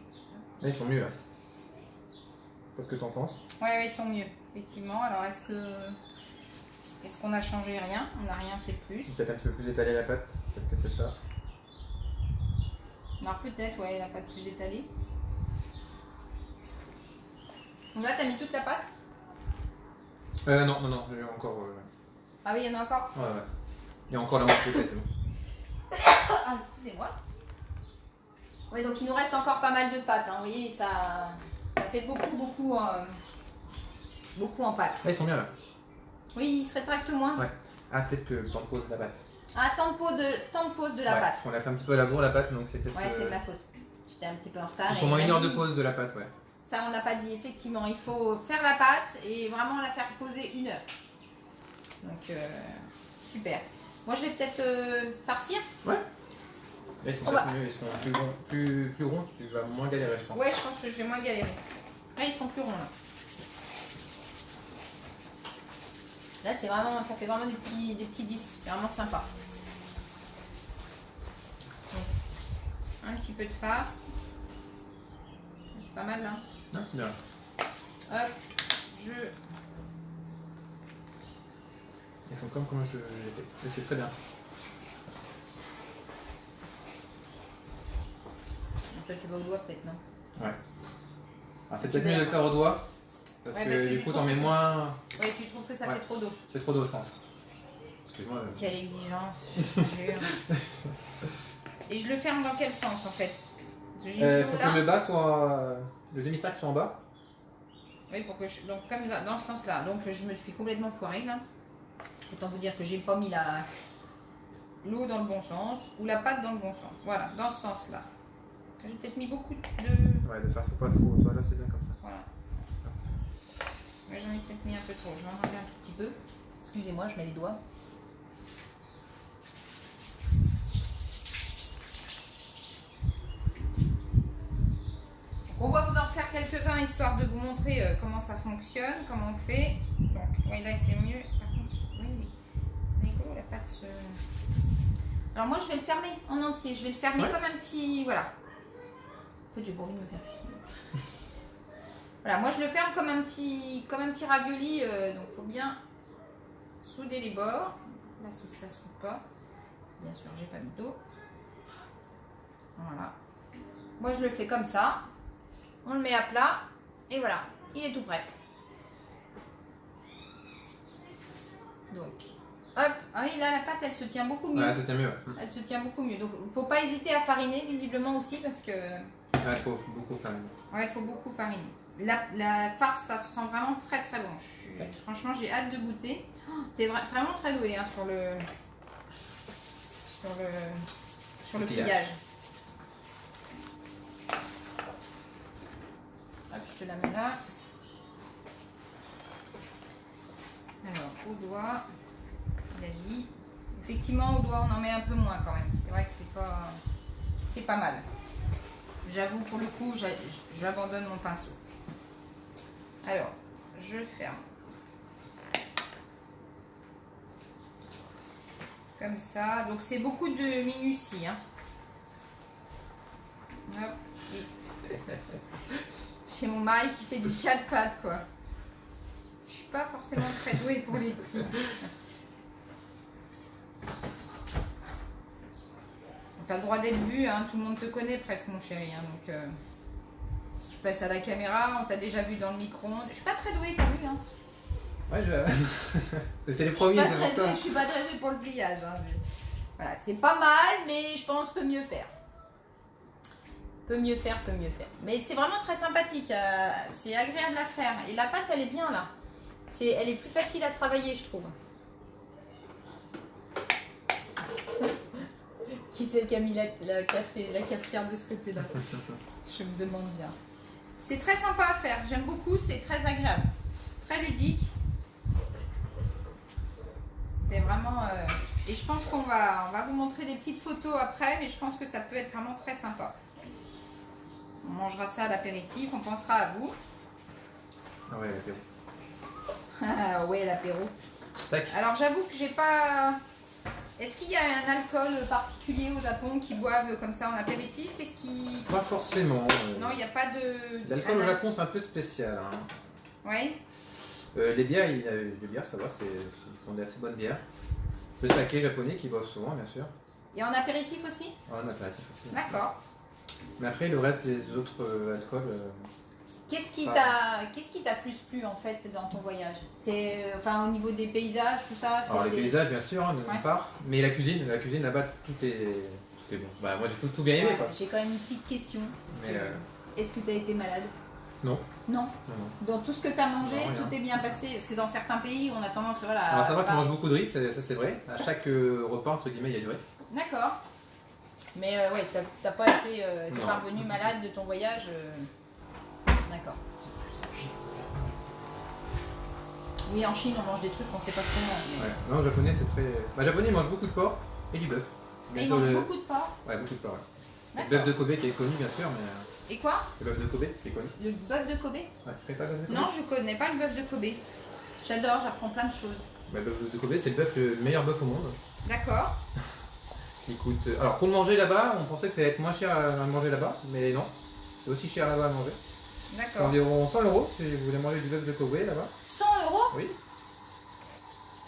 Là ils sont mieux là. Qu'est-ce que t'en penses? Ouais, ils sont mieux, effectivement. Alors est-ce qu'on a changé rien? On n'a rien fait de plus. Peut-être un petit peu plus étalé la pâte. Peut-être que c'est ça. Alors peut-être, ouais, la pâte plus étalée. Donc là, t'as mis toute la pâte? Non, j'ai encore. Ah oui, il y en a encore. Ouais. Il y a encore la moitié, c'est bon. Ah, excusez-moi. Oui, donc il nous reste encore pas mal de pâtes. Hein. Vous voyez, ça fait beaucoup en pâte. Là ils sont bien là. Oui, il se rétracte moins. Ouais. Ah, peut-être que le temps de pause de la pâte. Ah, temps de pause de la Ouais, pâte. parce qu'on a fait un petit peu à la bourre la pâte, donc c'est peut-être. Ouais, c'est de ma faute. J'étais un petit peu en retard. Il faut et moins il une m'a heure de dit- pause de la pâte, ouais. Ça, on n'a pas dit, effectivement. Il faut faire la pâte et vraiment la faire poser 1 heure. Donc, super. Moi, je vais peut-être farcir. Ouais. Là ils sont peut-être mieux, ils sont plus ronds, tu vas moins galérer, je pense. Ouais, je pense que je vais moins galérer. Là, ils sont plus ronds, là. Là, c'est vraiment, ça fait vraiment des petits disques. C'est vraiment sympa. Donc, un petit peu de farce. C'est pas mal, là. Non, c'est bien. Hop, Ils sont comme j'ai fait. Et c'est très bien. Toi, tu vas au doigt, peut-être, non? Ouais. Alors, c'est peut-être mieux de le faire au doigt. Parce Ouais, que parce que du tu coup, trouves t'en mets que ça- moins. Oui, tu trouves que ça Ouais. fait trop d'eau. C'est trop d'eau, je pense. Excuse-moi. Quelle exigence, je te jure. Et je le ferme dans quel sens, en fait? Parce que j'ai une Faut eau là. que le bas soit. Le demi-cercle soit en bas. Oui, pour que je... Donc, comme ça, dans ce sens-là. Donc, je me suis complètement foirée, là. Autant vous dire que j'ai pas mis l'eau dans le bon sens ou la pâte dans le bon sens. Voilà, dans ce sens-là. J'ai peut-être mis beaucoup de... Ouais, de faire faut pas trop. Toi, là, c'est bien comme ça. Voilà. Ouais, j'en ai peut-être mis un peu trop. Je vais en enlever un tout petit peu. Excusez-moi, je mets les doigts. On va vous en faire quelques-uns histoire de vous montrer comment ça fonctionne, comment on fait. Donc, oui, là c'est mieux. Par contre, oui, c'est rigolo la pâte. Alors moi, je vais le fermer en entier. Je vais le fermer Ouais. comme un petit, voilà. En fait, j'ai pas envie de me faire chier. Voilà, moi je le ferme comme un petit ravioli. Donc, faut bien souder les bords. Là, ça soude pas. Bien sûr, j'ai pas mis d'eau. Voilà. Moi, je le fais comme ça. On le met à plat et voilà, il est tout prêt. Donc, hop, ah oui, là la pâte elle se tient beaucoup mieux. Ouais, ça tient mieux. Elle se tient beaucoup mieux. Donc, faut pas hésiter à fariner visiblement aussi parce que Ouais, il faut beaucoup faire. ouais, il faut beaucoup fariner. La farce, ça sent vraiment très très bon. Franchement, j'ai hâte de goûter. Oh, t'es vraiment très doué hein, sur le pliage. Hop, je te la mets là. Alors, au doigt, il a dit. Effectivement, au doigt, on en met un peu moins quand même. C'est vrai que c'est pas mal. J'avoue, pour le coup, j'abandonne mon pinceau. Alors, je ferme. Comme ça. Donc, c'est beaucoup de minutie. Hein. Hop, et... J'ai mon mari qui fait du 4 pattes, quoi. Je suis pas forcément très douée pour les plis. t'as le droit d'être vu, hein, tout le monde te connaît presque mon chéri. Hein, donc si tu passes à la caméra, on t'a déjà vu dans le micro-ondes. Je suis pas très douée, t'as vu hein. Ouais, c'est les premiers, c'est pour ça. Je suis pas très douée pour le pliage. Hein, voilà, c'est pas mal, mais je pense peut mieux faire. Peut mieux faire. Mais c'est vraiment très sympathique, c'est agréable à faire. Et la pâte, elle est bien là. Elle est plus facile à travailler, je trouve. Qui c'est qui a mis la cafetière de ce côté-là? Je me demande bien. C'est très sympa à faire, j'aime beaucoup, c'est très agréable. Très ludique. C'est vraiment... Et je pense qu'on va vous montrer des petites photos après, mais je pense que ça peut être vraiment très sympa. On mangera ça à l'apéritif, on pensera à vous. Ah ouais, l'apéro. Ah ouais, l'apéro. Tac. Alors j'avoue que j'ai pas... Est-ce qu'il y a un alcool particulier au Japon qui boivent comme ça en apéritif? Qu'est-ce qui... Pas forcément. Non, il n'y a pas de... L'alcool au Japon, c'est un peu spécial. Hein. Oui. Les bières, ça va, ils font des assez bonnes bières. Le saké japonais qui boivent souvent, bien sûr. Et en apéritif aussi? Ouais, en apéritif aussi. D'accord. Mais après, le reste des autres alcools... Qu'est-ce qui t'a plus plu en fait dans ton voyage? C'est enfin au niveau des paysages, tout ça. Alors les paysages bien sûr, hein, d'une part, mais la cuisine là-bas tout est bon. Bah moi j'ai tout bien aimé quoi. J'ai quand même une petite question. Est-ce que tu as été malade? Non. Non. Dans tout ce que tu as mangé, non, tout est bien passé? Parce que dans certains pays, on a tendance voilà. Alors ça va qu'on mange beaucoup de riz, ça c'est vrai. À chaque repas entre guillemets il y a du riz. D'accord. Mais ouais, t'as pas été parvenu malade de ton voyage. D'accord. Oui, en Chine, on mange des trucs qu'on sait pas ce qu'on mange. Mais... Ouais. Non, japonais, c'est très... Bah, japonais, ils mangent beaucoup de porc et du bœuf. Et ils mangent beaucoup de porc? Ouais, beaucoup de porc, ouais. Le bœuf de Kobe qui est connu, bien sûr, mais... Et quoi? Le bœuf de Kobe qui est connu. Le bœuf de Kobe? Ouais, tu connais pas le bœuf de Kobe? Non, je connais pas le bœuf de Kobe. J'adore, j'apprends plein de choses. Bah, le bœuf de Kobe, c'est le meilleur bœuf au monde. D'accord. Qui coûte... Alors, pour le manger là-bas, on pensait que ça allait être moins cher à le manger là-bas, mais non. C'est aussi cher là-bas à manger. C'est D'accord. environ 100 € si vous voulez manger du bœuf de Kobe là-bas. 100 €? Oui.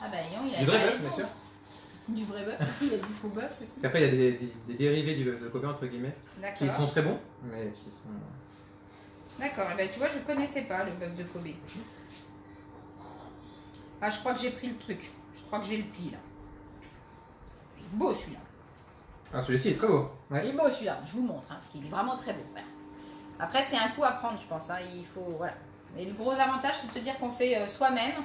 Ah bah non, il a Du vrai bœuf, bien sûr. Du vrai bœuf, parce qu'il y a du faux bœuf aussi. Parce qu'après, il y a des dérivés du bœuf de Kobe, entre guillemets, qui sont très bons, mais qui sont... D'accord, et ben tu vois, je connaissais pas le bœuf de Kobe. Ah, je crois que j'ai pris le truc. Je crois que j'ai le pli là. Il est beau celui-là. Ah, celui-ci est très beau. Ouais. Il est beau celui-là, je vous montre, hein, parce qu'il est vraiment très beau. Voilà. Après, c'est un coup à prendre, je pense. Hein, il faut, voilà. Mais le gros avantage, c'est de se dire qu'on fait soi-même.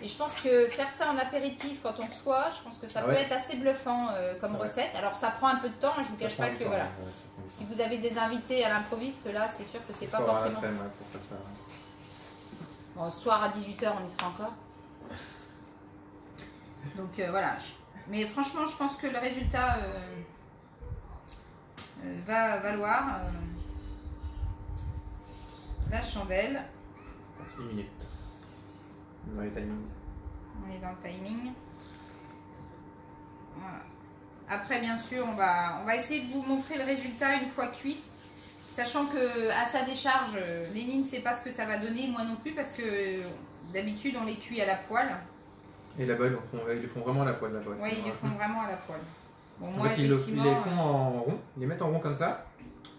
Et je pense que faire ça en apéritif quand on reçoit, je pense que ça peut être assez bluffant comme recette. Alors ça prend un peu de temps, je vous cache pas que voilà. Si vous avez des invités à l'improviste, là, c'est sûr que c'est pas forcément. Pour faire ça. Bon, ce soir à 18h, on y sera encore. Donc voilà. Mais franchement, je pense que le résultat va valoir la chandelle. 8 minutes. Dans les timings. On est dans le timing. Voilà. Après, bien sûr, on va essayer de vous montrer le résultat une fois cuit. Sachant que à sa décharge, Lénine ne sait pas ce que ça va donner, moi non plus, parce que d'habitude, on les cuit à la poêle. Et là-bas, ils les font vraiment à la poêle. Oui, ils les font vraiment à la poêle. Bon, moi, en fait, effectivement, ils les font en rond, ils les mettent en rond comme ça.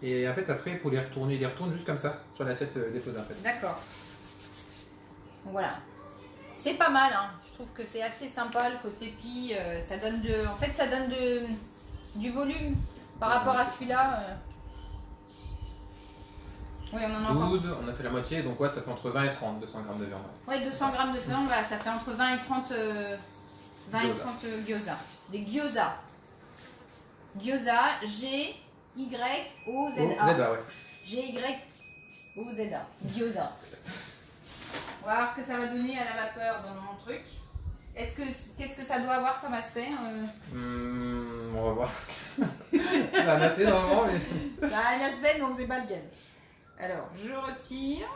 Et en fait, après, pour les retourner, ils les retournent juste comme ça, sur l'assiette déposée en fait. D'accord. Donc voilà. C'est pas mal, hein. Je trouve que c'est assez sympa le côté pli. Ça donne en fait, ça donne du volume par rapport à celui-là. Oui, on en a 12, on a fait la moitié, donc ouais, ça fait entre 20 et 30, 200 grammes de viande. Oui, 200 grammes de viande, voilà, ça fait entre 20 et 30, 20 et 30 gyoza. Des gyoza. Gyoza, G-Y-O-Z-A. Z-A, ouais. G-Y-O-Z-A. Gyoza. On va voir ce que ça va donner à la vapeur dans mon truc. Qu'est-ce que ça doit avoir comme aspect On va voir. Ça va matcher normalement, mais... Ça a un aspect, donc c'est pas lequel. Alors, je retire.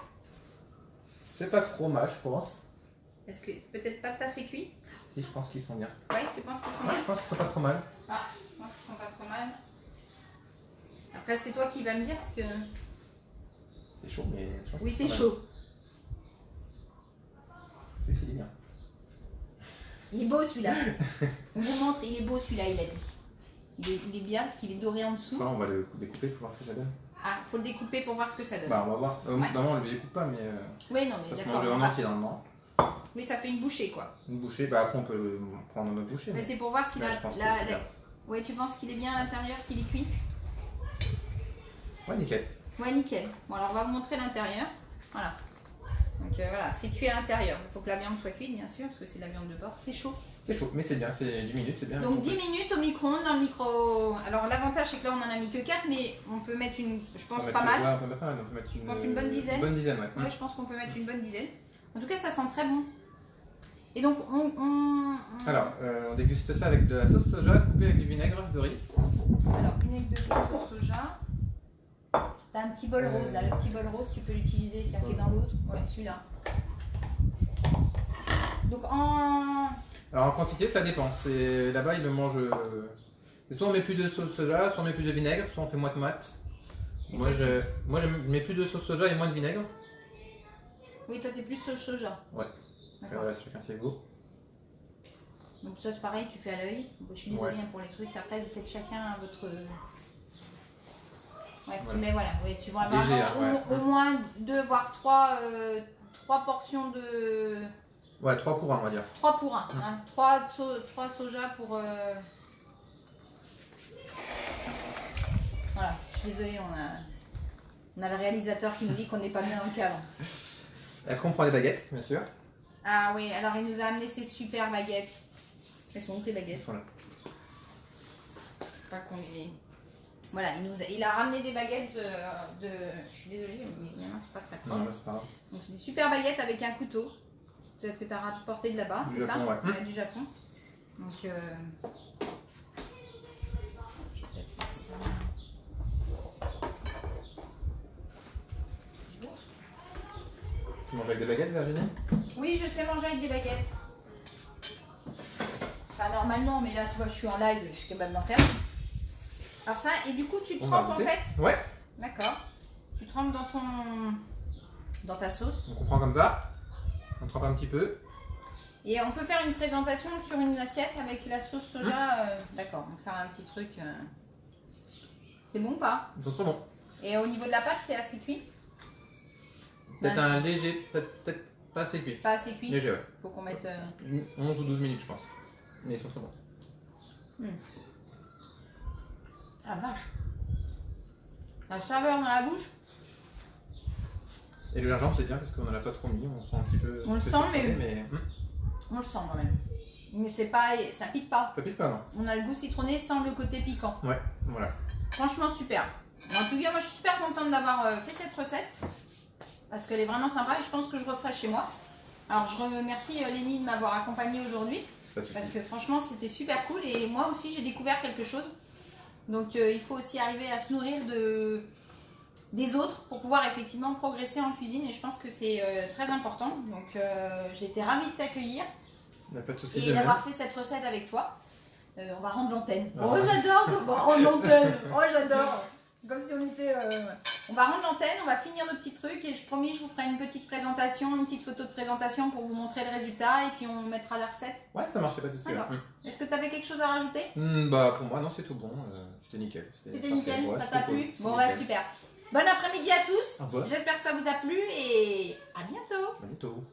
C'est pas trop mal, je pense. Est-ce que peut-être pas tout à fait cuit? Si, je pense qu'ils sont bien. Oui, tu penses qu'ils sont Ouais, bien? je pense qu'ils sont pas trop mal. Ah, je pense qu'ils sont pas trop mal. Après, c'est toi qui vas me dire parce que... C'est chaud, mais je pense Oui, que c'est chaud. Lui, c'est bien. Il est beau celui-là. On vous montre, il est beau celui-là, il a dit. Il est bien parce qu'il est doré en dessous. On va le découper pour voir ce que ça donne. Ah, faut le découper pour voir ce que ça donne. Bah on va voir. Ouais. Maman on le découpe pas mais Oui, non, mais ça se d'accord. mange en entier normalement. Mais ça fait une bouchée, quoi. Une bouchée, bah après on peut prendre notre bouchée. Mais Mais... c'est pour voir si Là, je pense que c'est bien. Ouais, tu penses qu'il est bien à l'intérieur, qu'il est cuit? Ouais, nickel. Ouais, nickel. Bon, alors on va vous montrer l'intérieur. Voilà. Donc voilà, c'est cuit à l'intérieur. Il faut que la viande soit cuite, bien sûr, parce que c'est de la viande de porc. C'est chaud. C'est chaud, mais c'est bien, c'est 10 minutes, c'est bien. Donc 10 minutes au micro-ondes dans le micro. Alors l'avantage c'est que là on en a mis que 4, mais on peut mettre je pense pas mal. Ouais, on peut mettre pas mal, on peut mettre Je pense une bonne dizaine. Une bonne dizaine, ouais. Ouais, je pense qu'on peut mettre une bonne dizaine. En tout cas, ça sent très bon. Et donc Alors, on déguste ça avec de la sauce soja coupée avec du vinaigre de riz. Alors, vinaigre de riz, sauce soja. T'as un petit bol rose là, le petit bol rose, tu peux l'utiliser, tiens, qui est dans l'autre. Ouais, celui-là. Donc Alors en quantité, ça dépend. Là-bas, ils le mangent. Soit on met plus de sauce soja, soit on met plus de vinaigre, soit on fait moite-moite. Moi, je mets plus de sauce soja et moins de vinaigre. Oui, toi t'es plus sauce soja. Ouais. D'accord. Voilà, chacun ses goûts. Donc ça c'est pareil, tu fais à l'œil. Je suis désolée hein, pour les trucs. Après, vous faites chacun votre. Ouais, Voilà. tu mets voilà. Ouais, tu vois Léger, vraiment hein, ouais. au moins 2 voire 3 portions de. Ouais, 3 pour 1, on va dire. 3 pour 1. Hein. 3 soja pour. Voilà, je suis désolée, on a le réalisateur qui nous dit qu'on n'est pas bien dans le cadre. Et après, on prend des baguettes, bien sûr. Ah oui, alors il nous a amené ces super baguettes. Elles sont où tes Elles baguettes? sont là. Pas qu'on les... Voilà, il a ramené des baguettes de... Je suis désolée, mais c'est pas très Non, fort. là, c'est pas grave. Donc c'est des super baguettes avec un couteau que tu as rapporté de là-bas, Du c'est ça? Japon, ouais. Du Japon. Donc je vais peut-être faire ça. Tu manges avec des baguettes, Virginie? Oui, je sais manger avec des baguettes. Enfin, normalement, mais là, tu vois, je suis en live, je suis capable d'en faire. Alors ça, et du coup, tu On va trempes en goûter. fait. Ouais. D'accord. Tu trempes dans ta sauce. Donc on prend comme ça. On trempe un petit peu. Et on peut faire une présentation sur une assiette avec la sauce soja. D'accord, on va faire un petit truc. C'est bon ou pas? Ils sont trop bons. Et au niveau de la pâte, c'est assez cuit? Peut-être Ben, un léger, peut-être pas assez cuit. Pas assez cuit? Léger, ouais. Faut qu'on mette... 11 ou 12 minutes, je pense. Mais ils sont très bons. Ah vache! La saveur dans la bouche? Et le gingembre, c'est bien parce qu'on n'en a pas trop mis. On sent un petit peu. On le peu sent, sucré, mais- On le sent quand même. Mais c'est pas... ça pique pas. Ça pique pas, non? On a le goût citronné sans le côté piquant. Ouais, voilà. Franchement, super. En tout cas, moi, je suis super contente d'avoir fait cette recette. Parce qu'elle est vraiment sympa et je pense que je referai chez moi. Alors, je remercie Lénie de m'avoir accompagnée aujourd'hui. Pas de soucis. Parce que franchement, c'était super cool. Et moi aussi, j'ai découvert quelque chose. Donc, il faut aussi arriver à se nourrir des autres pour pouvoir effectivement progresser en cuisine. Et je pense que c'est très important. Donc, j'ai été ravie de t'accueillir Il n'y a pas de soucis et de même. d'avoir fait cette recette avec toi. On va rendre l'antenne. Ah. Oh, j'adore, on va rendre l'antenne. Oh, j'adore. Comme si on était... On va rendre l'antenne, on va finir nos petits trucs et je promis, je vous ferai une petite présentation, une petite photo de présentation pour vous montrer le résultat et puis on mettra la recette. Ouais, ça marche, pas de soucis. D'accord. Ouais. Est-ce que tu avais quelque chose à rajouter? Bah, pour moi, non, c'est tout bon. C'était nickel. C'était parfait. nickel, Ouais, ça c'était t'a cool. plu? C'était Bon, ouais, nickel. super. Bon après-midi à tous. Au revoir. J'espère que ça vous a plu et à bientôt. À bientôt.